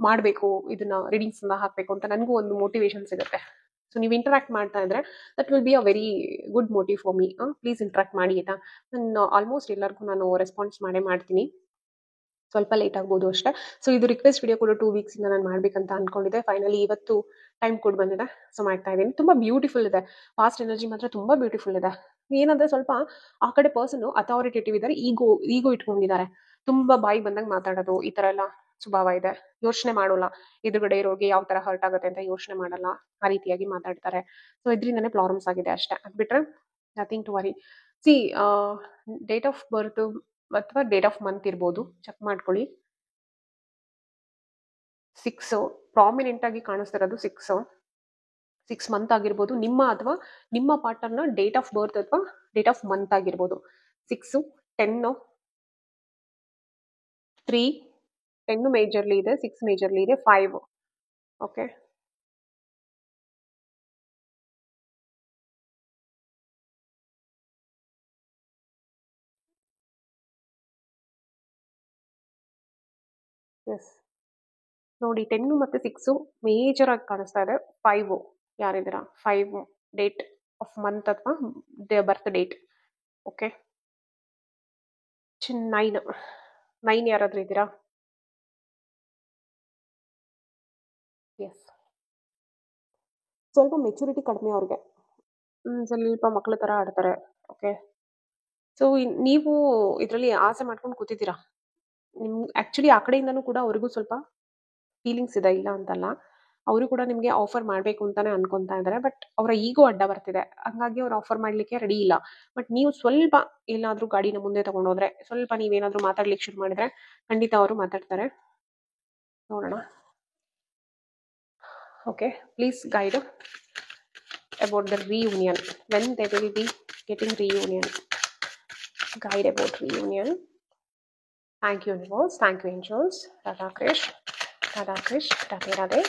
ಮಾಡಬೇಕು, ಇದನ್ನ ರೀಡಿಂಗ್ಸ್ ಹಾಕಬೇಕು ಅಂತ ನನಗೂ ಒಂದು ಮೋಟಿವೇಶನ್ ಸಿಗುತ್ತೆ. ಸೊ ನೀವು ಇಂಟರಾಕ್ಟ್ ಮಾಡ್ತಾ ಇದ್ರೆ that will be a very good motive for me. Please interact ಮಾಡಿ ಆಯ್ತಾ. ನಾನು ಆಲ್ಮೋಸ್ಟ್ ಎಲ್ಲರಿಗೂ ನಾನು ರೆಸ್ಪಾನ್ಸ್ ಮಾಡ್ತೀನಿ, ಸ್ವಲ್ಪ ಲೇಟ್ ಆಗ್ಬೋದು ಅಷ್ಟೇ. ಸೊ ಇದು ರಿಕ್ವೆಸ್ಟ್ ವಿಡಿಯೋ ಕೂಡ 2 weeks ಇಂದ ನಾನು ಮಾಡ್ಬೇಕಂತ ಅನ್ಕೊಂಡಿದ್ದೆ. ಫೈನಲಿ ಇವತ್ತು ಟೈಮ್ ಕೂಡ ಬಂದಿದೆ, ಸೊ ಮಾಡ್ತಾ ಇದ್ದೀನಿ. ತುಂಬಾ ಬ್ಯೂಟಿಫುಲ್ ಇದೆ, ಪಾಸ್ಟ್ ಎನರ್ಜಿ ಮಾತ್ರ ತುಂಬಾ ಬ್ಯೂಟಿಫುಲ್ ಇದೆ. ಏನಂದ್ರೆ ಸ್ವಲ್ಪ ಆ ಕಡೆ ಪರ್ಸನ್ ಅಥಾರಿಟೇಟಿವ್ ಇದ್ದಾರೆ, ಈಗೋ ಇಟ್ಕೊಂಡಿದ್ದಾರೆ, ತುಂಬಾ ಬಾಯಿ ಬಂದಾಗ ಮಾತಾಡೋದು, ಈ ತರ ಎಲ್ಲ ಸ್ವಭಾವ ಇದೆ. ಯೋಚನೆ ಮಾಡೋಲ್ಲ, ಎದುರುಗಡೆ ಇರೋರಿಗೆ ಯಾವ ತರ ಹರ್ಟ್ ಆಗುತ್ತೆ ಅಂತ ಯೋಚನೆ ಮಾಡಲ್ಲ, ಆ ರೀತಿಯಾಗಿ ಮಾತಾಡ್ತಾರೆ. ಸೊ ಇದರಿಂದನೇ ಪ್ರಾಬ್ಲಮ್ಸ್ ಆಗಿದೆ ಅಷ್ಟೇ. ಅದ್ ಬಿಟ್ರೆ nothing to worry. See date of birth ಅಥವಾ ಡೇಟ್ ಆಫ್ ಮಂತ್ ಇರ್ಬೋದು, ಚೆಕ್ ಮಾಡ್ಕೊಳ್ಳಿ. 6 ಪ್ರಾಮಿನೆಂಟ್ ಆಗಿ ಕಾಣಿಸ್ತಿರೋದು 6 ಮಂತ್ ಆಗಿರ್ಬೋದು, ನಿಮ್ಮ ಅಥವಾ ನಿಮ್ಮ ಪಾರ್ಟ್ನರ್ನ ಡೇಟ್ ಆಫ್ ಬರ್ತ್ ಅಥವಾ ಡೇಟ್ ಆಫ್ ಮಂತ್ ಆಗಿರ್ಬೋದು. 6, 10, 3, 10 ಮೇಜರ್ಲಿ ಇದೆ, 6 ಮೇಜರ್ಲಿ ಇದೆ, 5. ಓಕೆ, ಎಸ್ ನೋಡಿ, 10 ಮತ್ತೆ 6 ಮೇಜರ್ ಆಗಿ ಕಾಣಿಸ್ತಾ ಇದೆ. 5 ಯಾರಿದ್ದೀರಾ, 5 ಡೇಟ್ ಆಫ್ ಮಂತ್ ಅಥವಾ ಬರ್ತ್ ಡೇಟ್. ಓಕೆ, 9 ಯಾರಾದ್ರೂ ಇದ್ದೀರಾ? ಎಸ್, ಸ್ವಲ್ಪ ಮೆಚುರಿಟಿ ಕಡಿಮೆ ಅವ್ರಿಗೆ, ಸ್ವಲ್ಪ ಮಕ್ಳ ತರ ಆಡ್ತಾರೆ. ಓಕೆ, ಸೊ ನೀವು ಇದರಲ್ಲಿ ಆಸೆ ಮಾಡ್ಕೊಂಡು ಕೂತಿದ್ದೀರಾ. ನಿಮ್ ಆಕ್ಚುಲಿ ಆ ಕಡೆಯಿಂದನೂ ಕೂಡ ಅವ್ರಿಗೂ ಸ್ವಲ್ಪ ಫೀಲಿಂಗ್ಸ್ ಇದೆ, ಇಲ್ಲ ಅಂತಲ್ಲ. ಅವರು ಕೂಡ ನಿಮ್ಗೆ ಆಫರ್ ಮಾಡ್ಬೇಕು ಅಂತಾನೆ ಅನ್ಕೊಂತಾ ಇದ್ದಾರೆ, ಬಟ್ ಅವರ ಈಗೋ ಅಡ್ಡ ಬರ್ತಿದೆ, ಹಂಗಾಗಿ ಅವ್ರು ಆಫರ್ ಮಾಡ್ಲಿಕ್ಕೆ ರೆಡಿ ಇಲ್ಲ. ಬಟ್ ನೀವು ಸ್ವಲ್ಪ ಏನಾದ್ರೂ ಗಾಡಿನ ಮುಂದೆ ತಗೊಂಡೋದ್ರೆ, ಸ್ವಲ್ಪ ನೀವೇನಾದ್ರೂ ಮಾತಾಡ್ಲಿಕ್ಕೆ ಶುರು ಮಾಡಿದ್ರೆ ಖಂಡಿತ ಅವರು ಮಾತಾಡ್ತಾರೆ. ನೋಡೋಣ. Okay, please guide about the reunion, when they will be getting reunion. Guide about reunion. Thank you universe, thank you angels. Radha Krish, Radha Krish, Radhe Radhe,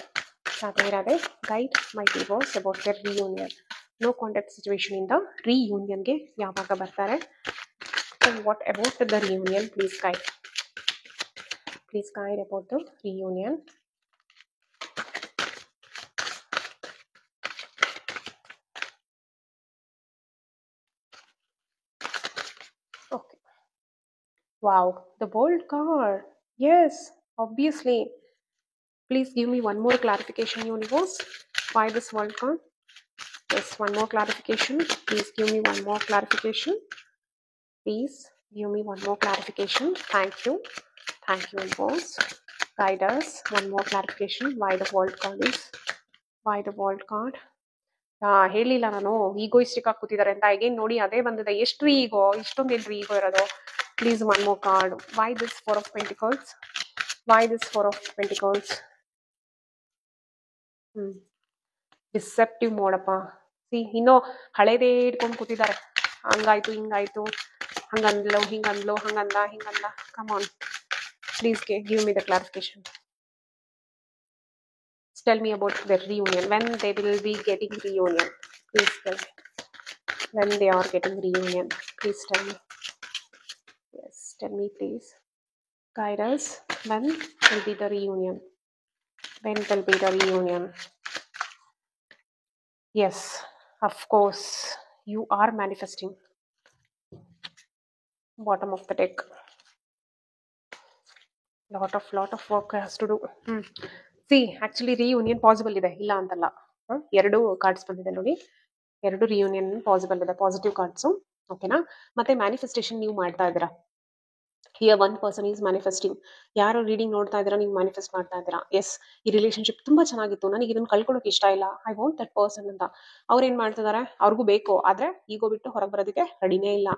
Radhe Radhe. Guide my viewers about their reunion. No contact situation in the reunion ge yavaga bartare. So what about the reunion? Please guide. Please guide about the reunion. Okay. Wow, the World card. Yes, obviously. Please give me one more clarification, universe. Why this World card? Yes, one more clarification. Please give me one more clarification. Please give me one more clarification. Thank you. Thank you, universe. Guide us. One more clarification. Why the World card is? Why the World card? ಹೇಳಿಲ್ಲ ನಾನು ಈಗೋಯಿಸ್ಟಿಕ್ ಆಗಿ ಕೂತಿದ್ದಾರೆ ಅಂತ. ಅಗೇನ್ ನೋಡಿ ಅದೇ ಬಂದಿದೆ. ಎಷ್ಟು ಈಗೋ, ಇಷ್ಟೊಂದೇನ್ರಿ ಈಗೋ ಇರೋದು. Please one more card. Why this 4 of Pentacles? Why this 4 of Pentacles? Deceptive ಮೋಡಪ್ಪ. ಸಿ ಇನ್ನೂ ಹಳೇದೇ ಇಟ್ಕೊಂಡು ಕೂತಿದ್ದಾರೆ. ಹಂಗಾಯ್ತು, ಹಿಂಗಾಯ್ತು, ಹಂಗಂದ್ಲು, ಹಿಂಗಂದ್ಲು, ಹಂಗಂದ, ಹಿಂಗಂದ. Come on, please give me the clarification. Tell me about their reunion. When they will be getting reunion? Please tell me. When they are getting reunion? Please tell me. Yes, tell me please. Guide us. When will be the reunion? When will be the reunion? Yes, of course, you are manifesting. Bottom of the deck. Lot of work has to do. See actually reunion possible ಇದೆ, ಇಲ್ಲ ಅಂತಲ್ಲ. ಎರಡು ಕಾರ್ಡ್ಸ್ ಬಂದಿದೆ ನೋಡಿ, ಎರಡು ರಿಯೂನಿಯನ್ ಪಾಸಿಬಲ್ ಇದೆ, ಪಾಸಿಟಿವ್ ಕಾರ್ಡ್ಸು. ಓಕೆನಾ? ಮತ್ತೆ ಮ್ಯಾನಿಫೆಸ್ಟೇಷನ್ ನೀವು ಮಾಡ್ತಾ ಇದ್ದೀರಾ. Here one person is manifesting. ಯಾರು ರೀಡಿಂಗ್ ನೋಡ್ತಾ ಇದ್ದೀರಾ, ನೀವು ಮ್ಯಾನಿಫೆಸ್ಟ್ ಮಾಡ್ತಾ ಇದ್ದೀರಾ. ಎಸ್, ಈ ರಿಲೇಶನ್ಶಿಪ್ ತುಂಬಾ ಚೆನ್ನಾಗಿತ್ತು, ನನಗೆ ಇದನ್ನ ಕಳ್ಕೊಳ್ಳೋಕೆ ಇಷ್ಟ ಇಲ್ಲ, ಐ ವಾಂಟ್ ದಟ್ ಪರ್ಸನ್ ಅಂತ. ಅವ್ರು ಏನ್ ಮಾಡ್ತಿದ್ದಾರೆ, ಅವ್ರಿಗೂ ಬೇಕು, ಆದ್ರೆ ಈಗೋ ಬಿಟ್ಟು ಹೊರಗೆ ಬರೋದಕ್ಕೆ ರೆಡಿನೇ ಇಲ್ಲ.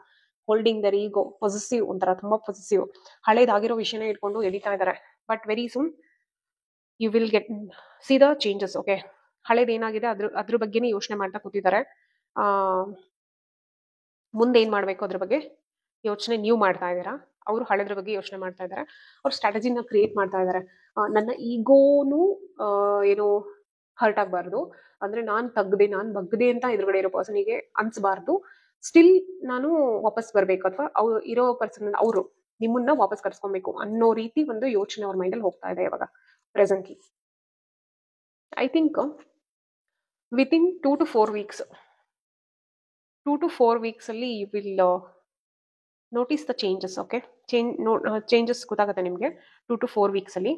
ಹೋಲ್ಡಿಂಗ್ ದರ್ ಈಗೋ, ಪೊಸೆಸಿವ್, ಒಂಥರ ತುಂಬಾ ಪೊಸೆಸಿವ್. ಹಳೇದಾಗಿರೋ ವಿಷಯನೇ ಇಟ್ಕೊಂಡು ಎಳಿತಾ ಇದ್ದಾರೆ. But very soon you will get see the changes. Okay, ಹಳೇದು ಏನಾಗಿದೆ ಅದ್ರ ಬಗ್ಗೆನೇ ಯೋಚನೆ ಮಾಡ್ತಾ ಕೂತಿದ್ದಾರೆ. ಆ ಮುಂದೆ ಏನ್ ಮಾಡ್ಬೇಕು ಅದ್ರ ಬಗ್ಗೆ ಯೋಚನೆ ನೀವು ಮಾಡ್ತಾ ಇದ್ದೀರಾ. ಅವರು ಹಳೆದ್ರ ಬಗ್ಗೆ ಯೋಚನೆ ಮಾಡ್ತಾ ಇದ್ದಾರೆ. ಅವ್ರು ಸ್ಟ್ರಾಟಜಿನ ಕ್ರಿಯೇಟ್ ಮಾಡ್ತಾ ಇದ್ದಾರೆ. ನನ್ನ ಈಗೋನು ಏನು ಹರ್ಟ್ ಆಗಬಾರ್ದು, ಅಂದ್ರೆ ನಾನ್ ಬಗ್ಗದೆ ಅಂತ ಎದುರುಗಡೆ ಇರೋ ಪರ್ಸನಿಗೆ ಅನ್ಸಬಾರ್ದು. ಸ್ಟಿಲ್ ನಾನು ವಾಪಸ್ ಬರ್ಬೇಕು, ಅಥವಾ ಅವ್ರು ಇರೋ ಪರ್ಸನ್ ಅವರು ನಿಮ್ಮನ್ನ ವಾಪಸ್ ಕರ್ಸ್ಕೊಬೇಕು ಅನ್ನೋ ರೀತಿ ಒಂದು ಯೋಚನೆ ಅವ್ರ ಮೈಂಡಲ್ಲಿ ಹೋಗ್ತಾ ಇದೆ ಇವಾಗ presently. I think within 2 to 4 weeks, 2 to 4 weeks ಅಲ್ಲಿ you will notice the changes. Okay, changes ಗೊತ್ತಾಗುತ್ತೆ ನಿಮಗೆ 2 to 4 weeks ಅಲ್ಲಿ.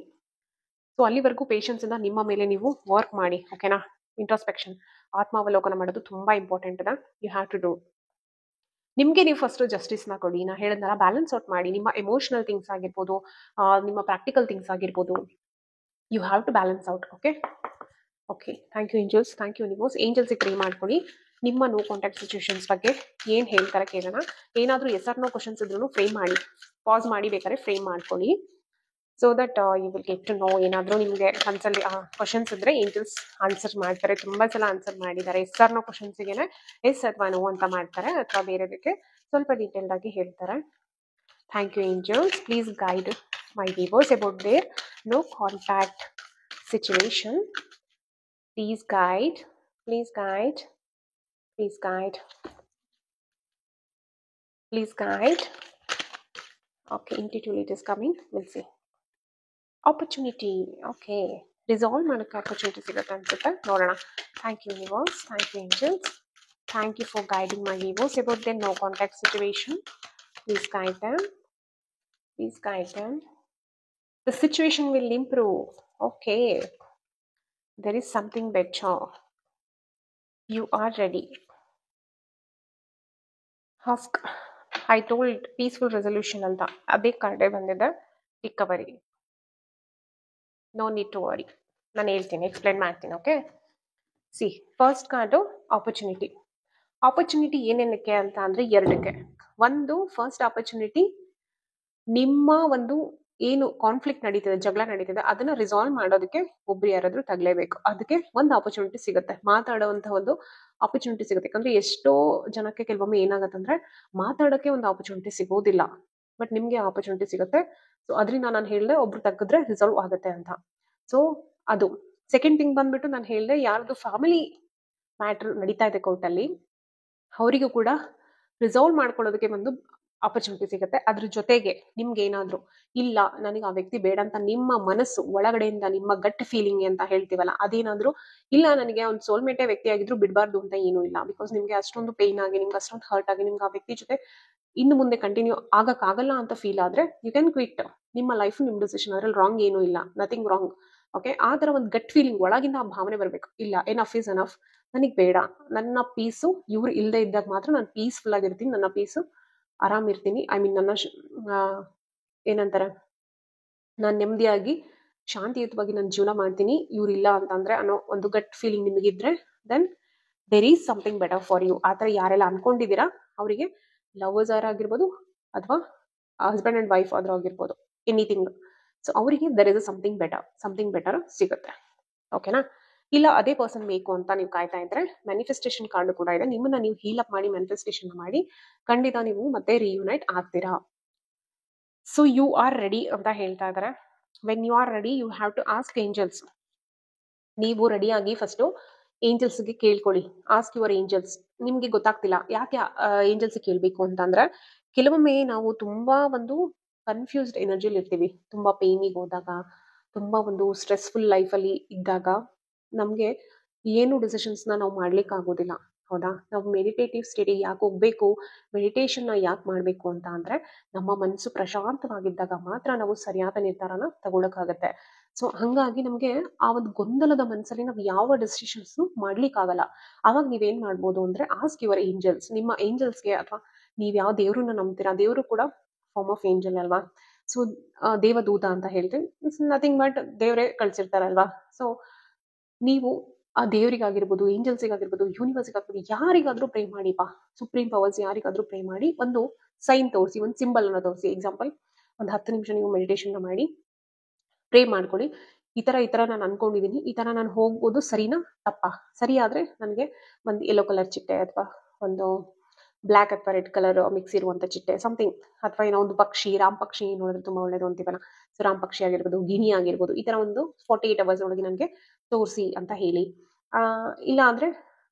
ಸೊ ಅಲ್ಲಿವರೆಗೂ ಪೇಷನ್ಸ್ ಇಂದ ನಿಮ್ಮ ಮೇಲೆ ನೀವು ವರ್ಕ್ ಮಾಡಿ. ಓಕೆನಾ? ಇಂಟ್ರೋಸ್ಪೆಕ್ಷನ್, ಆತ್ಮಾವಲೋಕನ ಮಾಡೋದು ತುಂಬಾ ಇಂಪಾರ್ಟೆಂಟ್ ಇದೆ. You have to do. ನಿಮ್ಗೆ ನೀವು ಫಸ್ಟ್ ಜಸ್ಟಿಸ್ನ ಕೊಡಿ. ನಾ ಹೇಳಿದ್ನಲ್ಲ, ಬ್ಯಾಲೆನ್ಸ್ ಔಟ್ ಮಾಡಿ. ನಿಮ್ಮ ಎಮೋಷನಲ್ ಥಿಂಗ್ಸ್ ಆಗಿರ್ಬೋದು, ನಿಮ್ಮ ಪ್ರಾಕ್ಟಿಕಲ್ ಥಿಂಗ್ಸ್ ಆಗಿರ್ಬೋದು, you have to balance out. Okay okay, thank you angels, thank you universe. ಏಂಜಲ್ಸಿಗೆ ಪ್ರೇ ಮಾಡ್ಕೊಳ್ಳಿ. ನಿಮ್ಮ ನೋ ಕಾಂಟ್ಯಾಕ್ಟ್ ಸಿಚುವೇಶನ್ಸ್ ಬಗ್ಗೆ ಏನು ಹೇಳ್ತಾರೆ ಕೇಳೋಣ. ಏನಾದರೂ ಎಸ್ ಆರ್ ನೋ ಕ್ವಶನ್ಸ್ ಇದ್ರೂ ಫ್ರೇಮ್ ಮಾಡಿ, ಪಾಸ್ ಮಾಡಿ ಬೇಕಾದ್ರೆ ಫ್ರೇಮ್ ಮಾಡ್ಕೊಳ್ಳಿ. So that you will get to know. ಏನಾದರೂ ನಿಮಗೆ ಮನಸ್ಸಲ್ಲಿ ಕ್ವಶನ್ಸ್ ಇದ್ರೆ ಏಂಜಲ್ಸ್ ಆನ್ಸರ್ ಮಾಡ್ತಾರೆ. ತುಂಬ ಸಲ ಆನ್ಸರ್ ಮಾಡಿದ್ದಾರೆ. ಎಸ್ ಆರ್ ನೋ ಕ್ವಶನ್ಸಿಗೆ ಎಸ್ ಅಥವಾ ನೋ ಅಂತ ಮಾಡ್ತಾರೆ, ಅಥವಾ ಬೇರೆದಕ್ಕೆ ಸ್ವಲ್ಪ ಡೀಟೇಲ್ಡ್ ಆಗಿ ಹೇಳ್ತಾರೆ. Thank you angels. Please guide my viewers about there no contact situation. Please guide, please guide, please guide, please guide. Okay, intitulate is coming, we'll see. Opportunity, okay, resolve ಮಾಡಕ್ಕೆ opportunity ಸಿಗುತ್ತೆ ಅನ್ಸುತ್ತೆ, ನೋಡೋಣ. Thank you universe, thank you angels, thank you for guiding my viewers about their no contact situation. Please guide them, please guide them. The situation will improve. Okay, there is something better. You are ready. Ask. I told peaceful resolution ಅಂತ, ಅದೇ ಕಾರ್ಡೇ ಬಂದಿದೆ. Recovery, no need to worry. ನಾನು ಹೇಳ್ತೀನಿ, ಎಕ್ಸ್ಪ್ಲೈನ್ ಮಾಡ್ತೀನಿ. Okay, see first card opportunity. Opportunity ಏನೇನಕ್ಕೆ ಅಂತ ಅಂದ್ರೆ ಎರಡಕ್ಕೆ. ಒಂದು, ಫಸ್ಟ್ ಆಪರ್ಚುನಿಟಿ ನಿಮ್ಮ ಒಂದು ಏನು ಕಾನ್ಫ್ಲಿಕ್ಟ್ ನಡೀತಿದೆ, ಜಗಳ ನಡೀತಿದೆ, ಅದನ್ನ ರಿಸಾಲ್ವ್ ಮಾಡೋದಕ್ಕೆ ಒಬ್ರು ಯಾರಾದ್ರೂ ತಗಲೇಬೇಕು. ಅದಕ್ಕೆ ಒಂದು ಆಪರ್ಚುನಿಟಿ ಸಿಗುತ್ತೆ, ಮಾತಾಡುವಂತ ಒಂದು ಆಪರ್ಚುನಿಟಿ ಸಿಗುತ್ತೆ. ಯಾಕಂದ್ರೆ ಎಷ್ಟೋ ಜನಕ್ಕೆ ಕೆಲವೊಮ್ಮೆ ಏನಾಗತ್ತಂದ್ರೆ ಮಾತಾಡೋಕ್ಕೆ ಒಂದು ಆಪರ್ಚುನಿಟಿ ಸಿಗೋದಿಲ್ಲ, ಬಟ್ ನಿಮ್ಗೆ ಆಪರ್ಚುನಿಟಿ ಸಿಗುತ್ತೆ. ಸೊ ಅದರಿಂದ ನಾನು ಹೇಳಿದೆ, ಒಬ್ರು ತಗ್ಗಿದ್ರೆ ರಿಸಾಲ್ವ್ ಆಗುತ್ತೆ ಅಂತ. ಸೊ ಅದು ಸೆಕೆಂಡ್ ಥಿಂಗ್ ಬಂದ್ಬಿಟ್ಟು, ನಾನು ಹೇಳಿದೆ, ಯಾರ್ದು ಫ್ಯಾಮಿಲಿ ಮ್ಯಾಟರ್ ನಡೀತಾ ಇದೆ ಕೋರ್ಟಲ್ಲಿ, ಅವರಿಗೂ ಕೂಡ ರಿಸಾಲ್ವ್ ಮಾಡ್ಕೊಳ್ಳೋದಕ್ಕೆ ಒಂದು ಆಪರ್ಚುನಿಟಿ ಸಿಗುತ್ತೆ. ಅದ್ರ ಜೊತೆಗೆ ನಿಮ್ಗೆ ಏನಾದ್ರು ಇಲ್ಲ, ನನಗೆ ಆ ವ್ಯಕ್ತಿ ಬೇಡ ಅಂತ ನಿಮ್ಮ ಮನಸ್ಸು ಒಳಗಡೆಯಿಂದ, ನಿಮ್ಮ ಗಟ್ ಫೀಲಿಂಗ್ ಅಂತ ಹೇಳ್ತೀವಲ್ಲ, ಅದೇನಾದ್ರೂ ಇಲ್ಲ, ನನಗೆ ಒಂದು ಸೋಲ್ಮೇಟೆ ವ್ಯಕ್ತಿ ಆಗಿದ್ರು ಬಿಡಬಾರ್ದು ಅಂತ ಏನೂ ಇಲ್ಲ. ಬಿಕಾಸ್ ನಿಮ್ಗೆ ಅಷ್ಟೊಂದು ಪೇನ್ ಆಗಿ, ನಿಮ್ಗೆ ಅಷ್ಟೊಂದು ಹರ್ಟ್ ಆಗಿ, ನಿಮ್ಗೆ ಆ ವ್ಯಕ್ತಿ ಜೊತೆ ಇನ್ನು ಮುಂದೆ ಕಂಟಿನ್ಯೂ ಆಗಕ್ಕಾಗಲ್ಲ ಅಂತ ಫೀಲ್ ಆದ್ರೆ, ಯು ಕ್ಯಾನ್ ಕ್ವಿಟ್. ನಿಮ್ಮ ಲೈಫ್ ನಿಮ್ ಡಿಸಿಷನ್, ಅದ್ರಲ್ಲಿ ರಾಂಗ್ ಏನೂ ಇಲ್ಲ, ನಥಿಂಗ್ ರಾಂಗ್. ಓಕೆ, ಆ ತರ ಒಂದು ಗಟ್ ಫೀಲಿಂಗ್ ಒಳಗಿಂದ ಆ ಭಾವನೆ ಬರಬೇಕು. ಇಲ್ಲ, ಎನಫ್ ಇಸ್ ಎನಫ್, ನನಗೆ ಬೇಡ, ನನ್ನ ಪೀಸು ಇವ್ರು ಇಲ್ಲದೆ ಇದ್ದಾಗ ಮಾತ್ರ ನಾನು ಪೀಸ್ಫುಲ್ ಆಗಿರ್ತೀನಿ, ನನ್ನ ಪೀಸು ಆರಾಮ್ ಇರ್ತೀನಿ. ಐ ಮೀನ್ ನನ್ನ ಏನಂತಾರೆ, ನಾನು ನೆಮ್ಮದಿಯಾಗಿ ಶಾಂತಿಯುತವಾಗಿ ನನ್ನ ಜೀವನ ಮಾಡ್ತೀನಿ, ಇವ್ರಿಲ್ಲ ಅಂತಂದ್ರೆ ಅನ್ನೋ ಒಂದು ಗಟ್ ಫೀಲಿಂಗ್ ನಿಮಗಿದ್ರೆ, then there is something better for you. ಆ ಥರ ಯಾರೆಲ್ಲ ಅನ್ಕೊಂಡಿದ್ದೀರಾ ಅವರಿಗೆ ಲವರ್ಸ್ ಆಗಿರ್ಬೋದು, ಅಥವಾ ಹಸ್ಬೆಂಡ್ ಅಂಡ್ ವೈಫ್ ಆದ್ರೂ ಆಗಿರ್ಬೋದು, ಎನಿಥಿಂಗ್. ಸೊ ಅವರಿಗೆ ದರ್ ಇಸ್ ಸಮಥಿಂಗ್ ಬೆಟರ್ ಸಿಗುತ್ತೆ. ಓಕೆನಾ? ಇಲ್ಲ ಅದೇ ಪರ್ಸನ್ ಬೇಕು ಅಂತ ನೀವು ಕಾಯ್ತಾ ಇದ್ರೆ, ಮ್ಯಾನಿಫೆಸ್ಟೇಷನ್ ಕಾರ್ಡ್ ಕೂಡ ಇದೆ. ನಿಮ್ಮನ್ನ ನೀವು ಹೀಲ್ ಅಪ್ ಮಾಡಿ, ಮ್ಯಾನಿಫೆಸ್ಟೇಷನ್ ಮಾಡಿ, ಖಂಡಿತ ನೀವು ಮತ್ತೆ ರಿಯೂನೈಟ್ ಆಗ್ತೀರಾ. ಸೊ ಯು ಆರ್ ರೆಡಿ ಅಂತ ಹೇಳ್ತಾ ಇದ್ದಾರೆ. When you are ready, you have to ask angels. ನೀವು ರೆಡಿಯಾಗಿ ಫಸ್ಟು ಏಂಜಲ್ಸ್ಗೆ ಕೇಳ್ಕೊಳ್ಳಿ. Ask your angels. ನಿಮ್ಗೆ ಗೊತ್ತಾಗ್ತಿಲ್ಲ ಯಾಕೆ ಏಂಜಲ್ಸ್ ಕೇಳಬೇಕು ಅಂತಂದ್ರೆ, ಕೆಲವೊಮ್ಮೆ ನಾವು ತುಂಬಾ ಒಂದು ಕನ್ಫ್ಯೂಸ್ಡ್ ಎನರ್ಜಿಲಿ ಇರ್ತೀವಿ. ತುಂಬಾ ಪೇನಿಗೆ ಹೋದಾಗ, ತುಂಬಾ ಒಂದು ಸ್ಟ್ರೆಸ್ಫುಲ್ ಲೈಫಲ್ಲಿ ಇದ್ದಾಗ ನಮಗೆ ಏನು ಡಿಸಿಷನ್ಸ್ನ ನಾವು ಮಾಡ್ಲಿಕ್ಕೆ ಆಗೋದಿಲ್ಲ. ಹೌದಾ? ನಾವು ಮೆಡಿಟೇಟಿವ್ ಸ್ಟೇಟಿಗೆ ಯಾಕೆ ಹೋಗ್ಬೇಕು, ಮೆಡಿಟೇಷನ್ನ ಯಾಕೆ ಮಾಡಬೇಕು ಅಂತ ಅಂದರೆ, ನಮ್ಮ ಮನಸ್ಸು ಪ್ರಶಾಂತವಾಗಿದ್ದಾಗ ಮಾತ್ರ ನಾವು ಸರಿಯಾದ ನಿರ್ಧಾರನ ತಗೊಳಕ್ಕಾಗತ್ತೆ. ಸೊ ಹಂಗಾಗಿ ನಮಗೆ ಆ ಒಂದು ಗೊಂದಲದ ಮನಸ್ಸಲ್ಲಿ ನಾವು ಯಾವ ಡೆಸಿಷನ್ಸ್ ಮಾಡ್ಲಿಕ್ಕಾಗಲ್ಲ. ಆವಾಗ ನೀವೇನ್ ಮಾಡ್ಬೋದು ಅಂದ್ರೆ, ಆಸ್ಕ್ ಯುವರ್ ಏಂಜಲ್ಸ್. ನಿಮ್ಮ ಏಂಜಲ್ಸ್ಗೆ, ಅಥವಾ ನೀವು ಯಾವ ದೇವ್ರನ್ನ ನಂಬ್ತೀರಾ, ದೇವರು ಕೂಡ ಫಾರ್ಮ್ ಆಫ್ ಏಂಜಲ್ ಅಲ್ವಾ? ಸೊ ದೇವದೂತ ಅಂತ ಹೇಳ್ತೀವಿ. ಇಟ್ಸ್ ನಥಿಂಗ್ ಬಟ್ ದೇವರೇ ಕಳ್ಸಿರ್ತಾರಲ್ವಾ? ಸೊ ನೀವು ಆ ದೇವರಿಗಾಗಿರ್ಬೋದು, ಏಂಜಲ್ಸಿಗಾಗಿರ್ಬೋದು, ಯೂನಿವರ್ಸಿಗಾಗಿರ್ಬೋದು, ಯಾರಿಗಾದ್ರೂ ಪ್ರೇ ಮಾಡಿಪಾ. ಸುಪ್ರೀಂ ಪವರ್ಸ್ ಯಾರಿಗಾದ್ರೂ ಪ್ರೇ ಮಾಡಿ, ಒಂದು ಸೈನ್ ತೋರಿಸಿ, ಒಂದು ಸಿಂಬಲ್ ಅನ್ನ ತೋರಿಸಿ. ಎಕ್ಸಾಂಪಲ್, ಒಂದು 10 ನಿಮಿಷ ನೀವು ಮೆಡಿಟೇಷನ್ ಮಾಡಿ ಪ್ರೇ ಮಾಡ್ಕೊಳ್ಳಿ. ಈ ತರ ನಾನು ಅನ್ಕೊಂಡಿದೀನಿ, ಈ ತರ ನಾನು ಹೋಗ್ಬೋದು, ಸರಿನಾ ತಪ್ಪಾ? ಸರಿ ಆದ್ರೆ ನನಗೆ ಒಂದು ಯೆಲ್ಲೋ ಕಲರ್ ಚಿಟ್ಟೆ, ಅಥವಾ ಒಂದು ಬ್ಲ್ಯಾಕ್ ಅಥವಾ ರೆಡ್ ಕಲರ್ ಮಿಕ್ಸ್ ಇರುವಂತ ಚಿಟ್ಟೆ ಸಮಥಿಂಗ್, ಅಥವಾ ಏನೋ ಒಂದು ಪಕ್ಷಿ, ರಾಮ್ ಪಕ್ಷಿ ನೋಡಿದ್ರೆ ತುಂಬಾ ಒಳ್ಳೇದು ಅಂತೀವಲ್ಲ, ಸೊ ರಾಮ್ ಪಕ್ಷಿ ಆಗಿರ್ಬೋದು, ಗಿಣಿ ಆಗಿರ್ಬೋದು, ಈ ತರ ಒಂದು 48 ಅವರ್ಸ್ ಒಳಗೆ ನನಗೆ ತೋರಿಸಿ ಅಂತ ಹೇಳಿ. ಇಲ್ಲ ಅಂದ್ರೆ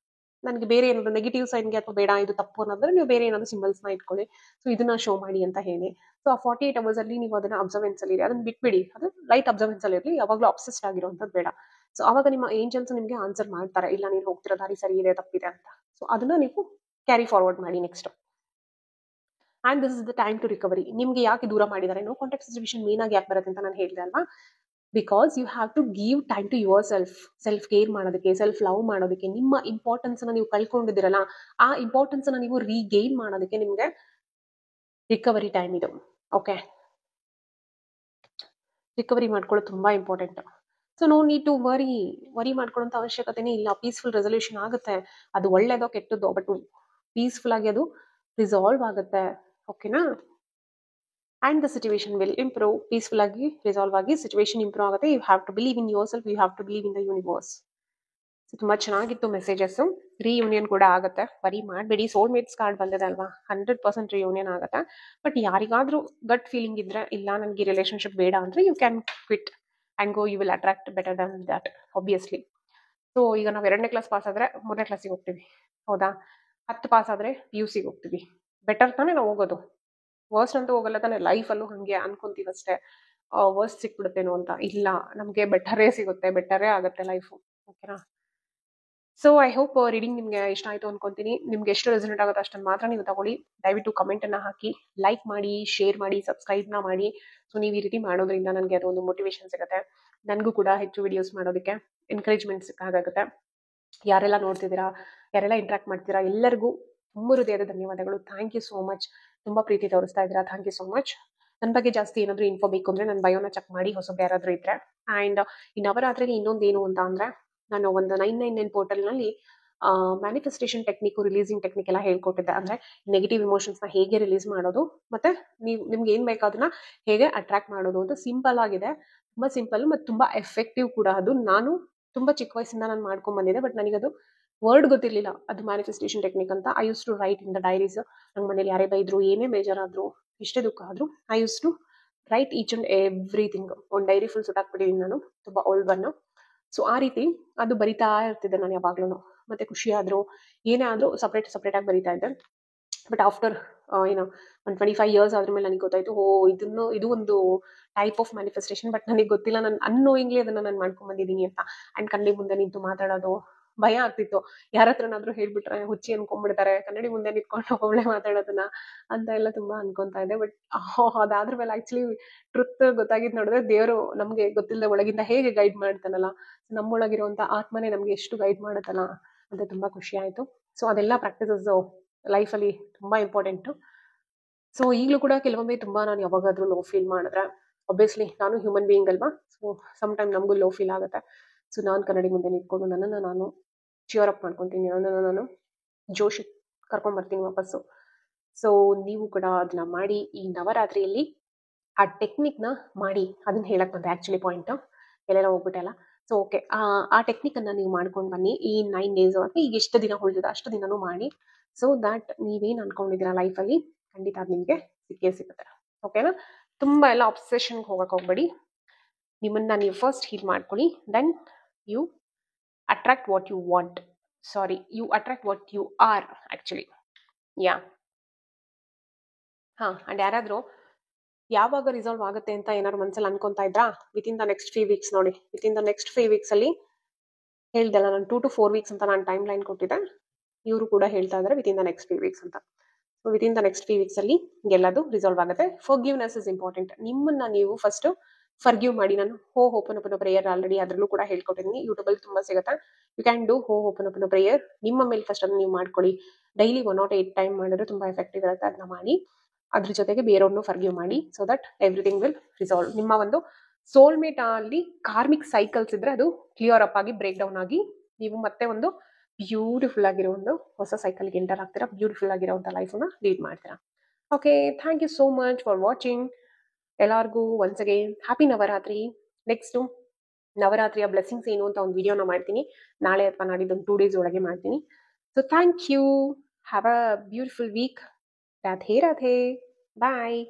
ನನಗೆ ಬೇರೆ ಏನಾದ್ರು ನೆಗೆಟಿವ್ ಸೈನ್ಗೆ, ಅಥವಾ ಬೇಡ ಇದು ತಪ್ಪು ಅನ್ನೋದ್ರೆ ನೀವು ಬೇರೆ ಏನಾದ್ರು ಸಿಂಬಲ್ಸ್ ನ ಇಟ್ಕೊಳ್ಳಿ. ಸೊ ಇದನ್ನ ಶೋ ಮಾಡಿ ಅಂತ ಹೇಳಿ. ಸೊ ಆ 48 ಅವರ್ಸ್ ಅಲ್ಲಿ ನೀವು ಅದನ್ನ ಅಬ್ಸರ್ವೆನ್ಸ್ ಅಲ್ಲಿ ಇರಿ, ಅದನ್ನ ಬಿಟ್ಬಿಡಿ. ಅದು ಲೈಟ್ ಅಬ್ಸರ್ವೆನ್ಸ್ ಅಲ್ಲಿ ಇರಲಿ, ಯಾವಾಗಲೂ ಅಬ್ಸೆಸ್ಡ್ ಆಗಿರುವಂತದ್ದು ಬೇಡ. ಸೊ ಅವಾಗ ನಿಮ್ಮ ಏಂಜಲ್ಸ್ ನಿಮ್ಗೆ ಆನ್ಸರ್ ಮಾಡ್ತಾರೆ, ಇಲ್ಲ ನೀನು ಹೋಗ್ತಿರೋ ದಾರಿ ಸರಿ ಇದೆ, ತಪ್ಪಿದೆ ಅಂತ. ಸೊ ಅದನ್ನ ನೀವು ಕ್ಯಾರಿ ಫಾರ್ವರ್ಡ್ ಮಾಡಿ next. And this is the time to recovery. ನಿಮ್ಗೆ ಯಾಕೆ ದೂರ ಮಾಡಿದ್ದಾರೆ, ನೋ ಕಾಂಟ್ಯಾಕ್ಟ್ ಸಿಚುವೇಶನ್ ಮೇನ್ ಆಗಿ ಯಾಕೆ ಬರುತ್ತೆ ಅಂತ ನಾನು ಹೇಳಿದೆ ಅಲ್ವಾ? Because you have to give time to your self care ಮಾಡೋದಕ್ಕೆ, ಸೆಲ್ಫ್ ಲವ್ ಮಾಡೋದಕ್ಕೆ. ನಿಮ್ಮ ಇಂಪಾರ್ಟೆನ್ಸ್ ನೀವು ಕಳ್ಕೊಂಡಿದ್ದೀರಲ್ಲ, ಆ ಇಂಪಾರ್ಟೆನ್ಸ್ ನೀವು ರೀಗೇನ್ ಮಾಡೋದಕ್ಕೆ ನಿಮ್ಗೆ ರಿಕವರಿ ಟೈಮ್ ಇದು. ಓಕೆ, ರಿಕವರಿ ಮಾಡ್ಕೊಳ್ಳೋದು ತುಂಬಾ important. So no need to worry ಮಾಡ್ಕೊಳ್ಳೋಂಥ ಅವಶ್ಯಕತೆನೇ ಇಲ್ಲ. ಪೀಸ್ಫುಲ್ ರೆಸಲ್ಯೂಷನ್ ಆಗುತ್ತೆ. ಅದು ಒಳ್ಳೇದೋ ಕೆಟ್ಟದ್ದೋ, ಬಟ್ ಪೀಸ್ಫುಲ್ ಆಗಿ ಅದು ರಿಸಾಲ್ವ್ ಆಗುತ್ತೆ. ಓಕೆನಾ? And the situation will improve. Peaceful ಆಗಿ ರಿಸಾಲ್ವ್ ಆಗಿ ಸಿಚುವೇಶನ್ ಇಂಪ್ರೂವ್ ಆಗುತ್ತೆ. You have to believe in yourself, you have to believe in the universe. ತುಂಬಾ ಚೆನ್ನಾಗಿತ್ತು ಮೆಸೇಜಸ್. ರಿಯೂನಿಯನ್ ಕೂಡ ಆಗುತ್ತೆ, ವರಿ ಮಾಡಬೇಡಿ. ಸೋಲ್ಮೇಟ್ಸ್ ಕಾರ್ಡ್ ಬಂದಿದೆ ಅಲ್ವಾ, 100% ರಿಯೂನಿಯನ್ ಆಗುತ್ತೆ. ಬಟ್ ಯಾರಿಗಾದ್ರೂ ಗಟ್ ಫೀಲಿಂಗ್ ಇದ್ರೆ, ಇಲ್ಲ ನನಗೆ ರಿಲೇಶನ್ಶಿಪ್ ಬೇಡ ಅಂದ್ರೆ, you can quit and go. You will attract better than that, obviously. So ಈಗ ನಾವು 2ನೇ ಕ್ಲಾಸ್ ಪಾಸ್ ಆದ್ರೆ 3ನೇ ಕ್ಲಾಸಿಗೆ ಹೋಗ್ತೀವಿ, ಹೌದಾ? 10 ಪಾಸ್ ಆದ್ರೆ PUCಗೆ ಹೋಗ್ತೀವಿ. ಬೆಟರ್ ತಾನೇ ನಾವು ಹೋಗೋದು, ವರ್ಸ್ಟ್ ಅಂತೂ ಹೋಗಲ್ಲ ತಾನೆ. ಲೈಫಲ್ಲೂ ಹಂಗೆ ಅನ್ಕೊಂತೀವಿ ಅಷ್ಟೇ, ವರ್ಸ್ಟ್ ಸಿಕ್ಬಿಡುತ್ತೇನೋ ಅಂತ. ಇಲ್ಲ, ನಮಗೆ ಬೆಟರೇ ಸಿಗುತ್ತೆ, ಬೆಟರೇ ಆಗುತ್ತೆ ಲೈಫು. ಓಕೆನಾ? ಸೊ ಐ ಹೋಪ್ ರೀಡಿಂಗ್ ನಿಮ್ಗೆ ಇಷ್ಟ ಆಯ್ತು ಅನ್ಕೊಂತೀನಿ. ನಿಮ್ಗೆ ಎಷ್ಟು ರೆಸನೇಟ್ ಆಗುತ್ತೋ ಅಷ್ಟನ್ನು ಮಾತ್ರ ನೀವು ತಗೊಳ್ಳಿ. ದಯವಿಟ್ಟು ಕಮೆಂಟ್ ಅನ್ನ ಹಾಕಿ, ಲೈಕ್ ಮಾಡಿ, ಶೇರ್ ಮಾಡಿ, ಸಬ್ಸ್ಕ್ರೈಬ್ನ ಮಾಡಿ. ಸೊ ನೀವು ಈ ರೀತಿ ಮಾಡೋದ್ರಿಂದ ನನಗೆ ಅದೊಂದು ಮೋಟಿವೇಶನ್ ಸಿಗುತ್ತೆ. ನನಗೂ ಕೂಡ ಹೆಚ್ಚು ವಿಡಿಯೋಸ್ ಮಾಡೋದಕ್ಕೆ ಎನ್ಕರೇಜ್ಮೆಂಟ್ ಸಿಕ್ಕಾಗುತ್ತೆ. ಯಾರೆಲ್ಲ ನೋಡ್ತಿದ್ದೀರಾ, ಯಾರೆಲ್ಲ ಇಂಟ್ರಾಕ್ಟ್ ಮಾಡ್ತೀರಾ, ಎಲ್ಲರಿಗೂ ತುಂಬ ಹೃದಯದ ಧನ್ಯವಾದಗಳು. Thank you so much. ತುಂಬಾ ಪ್ರೀತಿ ತೋರಿಸ್ತಾ ಇದ್ದೀರಾ, ಥ್ಯಾಂಕ್ ಯು ಸೋ ಮಚ್. ನನ್ನ ಬಗ್ಗೆ ಜಾಸ್ತಿ ಏನಾದರೂ ಇನ್ಫೋ ಬೇಕು ಅಂದ್ರೆ ನನ್ನ ಬಯೋನ ಚೆಕ್ ಮಾಡಿ, ಹೊಸಬ್ರು ಯಾರಾದರೂ ಇದ್ರೆ. ಆ್ಯಂಡ್ ಈ ನವರಾತ್ರಿಗೆ ಇನ್ನೊಂದೇನು ಅಂತ ಅಂದ್ರೆ, ನಾನು ಒಂದು 999 ಪೋರ್ಟಲ್ನಲ್ಲಿ ಮ್ಯಾನಿಫೆಸ್ಟೇಷನ್ ಟೆಕ್ನಿಕ್, ರಿಲೀಸಿಂಗ್ ಟೆಕ್ನಿಕ್ ಎಲ್ಲ ಹೇಳ್ಕೊಟ್ಟಿದ್ದೆ. ಅಂದ್ರೆ ನೆಗೆಟಿವ್ ಇಮೋಷನ್ಸ್ನ ಹೇಗೆ ರಿಲೀಸ್ ಮಾಡೋದು, ಮತ್ತೆ ನಿಮ್ಗೆ ಏನ್ ಬೇಕು ಅದನ್ನ ಹೇಗೆ ಅಟ್ರಾಕ್ಟ್ ಮಾಡೋದು ಅಂತ. ಸಿಂಪಲ್ ಆಗಿದೆ, ತುಂಬಾ ಸಿಂಪಲ್ ಮತ್ತು ತುಂಬಾ ಎಫೆಕ್ಟಿವ್ ಕೂಡ. ಅದು ನಾನು ತುಂಬಾ ಚಿಕ್ಕ ವಯಸ್ಸಿಂದ ನಾನು ಮಾಡ್ಕೊಂಡ್ ಬಂದಿದ್ದೆ, ಬಟ್ ನನಗದು ವರ್ಡ್ ಗೊತ್ತಿರಲಿಲ್ಲ, ಅದು ಮ್ಯಾನಿಫೆಸ್ಟೇಷನ್ ಟೆಕ್ನಿಕ್ ಅಂತ. I use to write in the diaries. ನಂಗೆ ಮನೇಲಿ ಯಾರೇ ಬೈದ್ರು, ಏನೇ ಬೇಜಾರಾದ್ರು, ಎಷ್ಟೇ ದುಃಖ ಆದ್ರೂ, I use to write each and everything. ಒಂದು ಡೈರಿ ಫುಲ್ ಸುಟ್ಟಾಕ್ಬಿಟ್ಟಿದ್ದೀನಿ ನಾನು, ತುಂಬಾ ಓಲ್ಡ್ ಒನ್. ಸೊ ಆ ರೀತಿ ಅದು ಬರಿತಾ ಇರ್ತಿದ್ದೆ ನಾನು ಯಾವಾಗ್ಲೂ. ಮತ್ತೆ ಖುಷಿ ಆದ್ರೂ ಏನೇ ಆದ್ರೂ ಸಪ್ರೇಟ್ ಆಗಿ ಬರಿತಾ ಇದ್ದೆ. ಬಟ್ ಆಫ್ಟರ್ ಏನೋ ಒಂದು 25 ಇಯರ್ಸ್ ಆದ್ರ ಮೇಲೆ ನನಗೆ ಗೊತ್ತಾಯ್ತು, ಇದು ಒಂದು ಟೈಪ್ ಆಫ್ ಮ್ಯಾನಿಫೆಸ್ಟೇಷನ್. ಬಟ್ ನನಗೆ ಗೊತ್ತಿಲ್ಲ, ನಾನು ಅನ್ನೋಯಿಂಗ್ಲಿ ಅದನ್ನ ನಾನು ಮಾಡ್ಕೊಂಡ್ ಬಂದಿದ್ದೀನಿ ಅಂತ. ಅಂಡ್ ಕನ್ನಡಿ ಮುಂದೆ ನಿಂತು ಮಾತಾಡೋದು ಭಯ ಆಗ್ತಿತ್ತು. ಯಾರ ಹತ್ರನಾದ್ರೂ ಹೇಳ್ಬಿಟ್ರೆ ಹುಚ್ಚಿ ಅನ್ಕೊಂಡ್ಬಿಡ್ತಾರೆ, ಕನ್ನಡಿ ಮುಂದೆ ನಿಂತ್ಕೊಂಡು ಒಳ್ಳೆ ಮಾತಾಡೋದನ್ನ ಅಂತ ಎಲ್ಲ ತುಂಬಾ ಅನ್ಕೊಂತಾ ಇದ್ದೆ. ಬಟ್ ಅದಾದ್ರ ಮೇಲೆ ಆಕ್ಚುಲಿ ಟ್ರುತ್ ಗೊತ್ತಾಗಿದ್ ನೋಡಿದ್ರೆ, ದೇವರು ನಮ್ಗೆ ಗೊತ್ತಿಲ್ಲದ ಒಳಗಿಂದ ಹೇಗೆ ಗೈಡ್ ಮಾಡ್ತಾನಲ್ಲ, ನಮ್ಮೊಳಗಿರುವಂತ ಆತ್ಮನೇ ನಮ್ಗೆ ಎಷ್ಟು ಗೈಡ್ ಮಾಡುತ್ತಲ್ಲ ಅಂತ ತುಂಬಾ ಖುಷಿ ಆಯ್ತು. ಸೊ ಅದೆಲ್ಲ ಪ್ರಾಕ್ಟೀಸಸ್ ಲೈಫಲ್ಲಿ ತುಂಬಾ ಇಂಪಾರ್ಟೆಂಟು. ಸೊ ಈಗಲೂ ಕೂಡ ಕೆಲವೊಮ್ಮೆ ತುಂಬಾ ನಾನು ಯಾವಾಗಾದ್ರೂ ಲೋ ಫೀಲ್ ಮಾಡಿದ್ರೆ, ಒಬ್ವಿಯಸ್ಲಿ ನಾನು ಹ್ಯೂಮನ್ ಬೀಯಿಂಗ್ ಅಲ್ವಾ, ಸೊ ಸಮ್ ಟೈಮ್ ನಮಗೂ ಲೋ ಫೀಲ್ ಆಗುತ್ತೆ. ಸೊ ನಾನು ಕನ್ನಡಿ ಮುಂದೆ ನಿಂತ್ಕೊಂಡು ನನ್ನನ್ನು ನಾನು ಚಿಯರ್ ಅಪ್ ಮಾಡ್ಕೊತೀನಿ, ನನ್ನನ್ನು ನಾನು ಜೋಶಿ ಕರ್ಕೊಂಡ್ಬರ್ತೀನಿ ವಾಪಸ್ಸು. ಸೊ ನೀವು ಕೂಡ ಅದನ್ನ ಮಾಡಿ. ಈ ನವರಾತ್ರಿಯಲ್ಲಿ ಆ ಟೆಕ್ನಿಕ್ನ ಮಾಡಿ, ಅದನ್ನ ಹೇಳಕ್ ಬಂದೆ ಆಕ್ಚುಲಿ ಪಾಯಿಂಟ್, ಎಲ್ಲೆಲ್ಲ ಹೋಗ್ಬಿಟ್ಟೆಲ್ಲ. ಸೊ ಓಕೆ, ಆ ಟೆಕ್ನಿಕ್ ಅನ್ನ ನೀವು ಮಾಡ್ಕೊಂಡು ಬನ್ನಿ ಈ 9 ಡೇಸ್. ಅಥವಾ ಈಗ ಎಷ್ಟು ದಿನ ಉಳಿದಿದೆ ಅಷ್ಟು ದಿನನೂ ಮಾಡಿ. ಸೊ ದಟ್ ನೀವೇನು ಅನ್ಕೊಂಡಿದ್ದೀರಾ ಲೈಫಲ್ಲಿ, ಖಂಡಿತ ಅದು ನಿಮಗೆ ಸಿಕ್ಕೇ ಸಿಗುತ್ತೆ. ಓಕೆನಾ? ತುಂಬಾ ಎಲ್ಲ ಅಬ್ಸೆಷನ್ಗೆ ಹೋಗಕ್ಕೆ ಹೋಗ್ಬೇಡಿ. ನಿಮ್ಮನ್ನ ನೀವು ಫಸ್ಟ್ ಹೀಲ್ ಮಾಡ್ಕೊಳ್ಳಿ, then you attract what you want. Sorry, you attract what you are actually. Yeah and ಯಾರಾದ್ರೂ ಯಾವಾಗ ರಿಸಾಲ್ವ್ ಆಗುತ್ತೆ ಅಂತ ಏನಾದ್ರು ಮನಸ್ಸಲ್ಲಿ ಅನ್ಕೊಂತಾ ಇದ್ರಾ, ವಿತಿನ್ ದ ನೆಕ್ಸ್ಟ್ 3 ವೀಕ್ಸ್ ನೋಡಿ. ವಿತಿನ್ ದ ನೆಕ್ಸ್ಟ್ 3 ವೀಕ್ಸ್ ಅಲ್ಲಿ ಹೇಳ್ದಲ್ಲ ನಾನು, 2 to 4 ವೀಕ್ಸ್ ಅಂತ ನಾನು ಟೈಮ್ ಲೈನ್ ಕೊಟ್ಟಿದ್ದೆ. ಇವರು ಕೂಡ ಹೇಳ್ತಾ ಇದ್ದಾರೆ ವಿತಿನ್ ದ ನೆಕ್ಸ್ಟ್ 3 ವೀಕ್ಸ್ ಅಂತ. So within the next 3 weeks ಅಲ್ಲಿ ಎಲ್ಲದು ರಿಸಾಲ್ವ್ ಆಗುತ್ತೆ. Forgiveness is important. ನಿಮ್ಮನ್ನ ನೀವು ಫಸ್ಟ್ ಫರ್ಗಿವ್ ಮಾಡಿ. ನಾನು ಹೋ ಓಪನ್ ಪ್ರೇಯರ್ ಆಲ್ರೆಡಿ ಅದರಲ್ಲೂ ಕೂಡ ಹೇಳ್ಕೊಟ್ಟಿದ್ದೀನಿ. ಯೂಟ್ಯೂಬ್ ಅಲ್ಲಿ ತುಂಬಾ ಸಿಗುತ್ತೆ. ಯು ಕ್ಯಾನ್ ಡೂ ಹೋ ಓಪನ್ ಪ್ರೇಯರ್. ನಿಮ್ಮ ಮೇಲೆ ಫಸ್ಟ್ ಅದನ್ನ ನೀವು ಮಾಡ್ಕೊಳ್ಳಿ. ಡೈಲಿ 1 or 8 ಟೈಮ್ ಮಾಡಿದ್ರೆ ತುಂಬಾ ಎಫೆಕ್ಟಿವ್ ಇರುತ್ತೆ. ಅದನ್ನ ಮಾಡಿ. ಅದ್ರ ಜೊತೆಗೆ ಬೇರೆಯವ್ರನ್ನು ಫರ್ಗಿವ್ ಮಾಡಿ. So that everything will resolve. ನಿಮ್ಮ ಒಂದು ಸೋಲ್ಮೇಟ್ ಅಲ್ಲಿ ಕಾರ್ಮಿಕ್ ಸೈಕಲ್ಸ್ ಇದ್ರೆ ಅದು ಕ್ಲಿಯರ್ ಅಪ್ ಆಗಿ ಬ್ರೇಕ್ ಡೌನ್ ಆಗಿ ನೀವು ಮತ್ತೆ ಒಂದು ಬ್ಯೂಟಿಫುಲ್ ಆಗಿರೋ ಒಂದು ಹೊಸ ಸೈಕಲ್ಗೆ ಎಂಟರ್ ಆಗ್ತೀರಾ. ಬ್ಯೂಟಿಫುಲ್ ಆಗಿರೋಂಥ ಲೈಫನ್ನ ಲೀಡ್ ಮಾಡ್ತೀರಾ. Okay, thank you so much for watching. ಎಲ್ಲರಿಗೂ once again happy Navratri. Next ನವರಾತ್ರಿಯ ಬ್ಲೆಸ್ಸಿಂಗ್ಸ್ ಏನು ಅಂತ ಒಂದು ವಿಡಿಯೋನ ಮಾಡ್ತೀನಿ. ನಾಳೆ ಅಥವಾ ನಾಡಿದ್ದು ಒಂದು 2 days ಒಳಗೆ ಮಾಡ್ತೀನಿ. So thank you. Have a beautiful week. Radhe Radhe. Bye.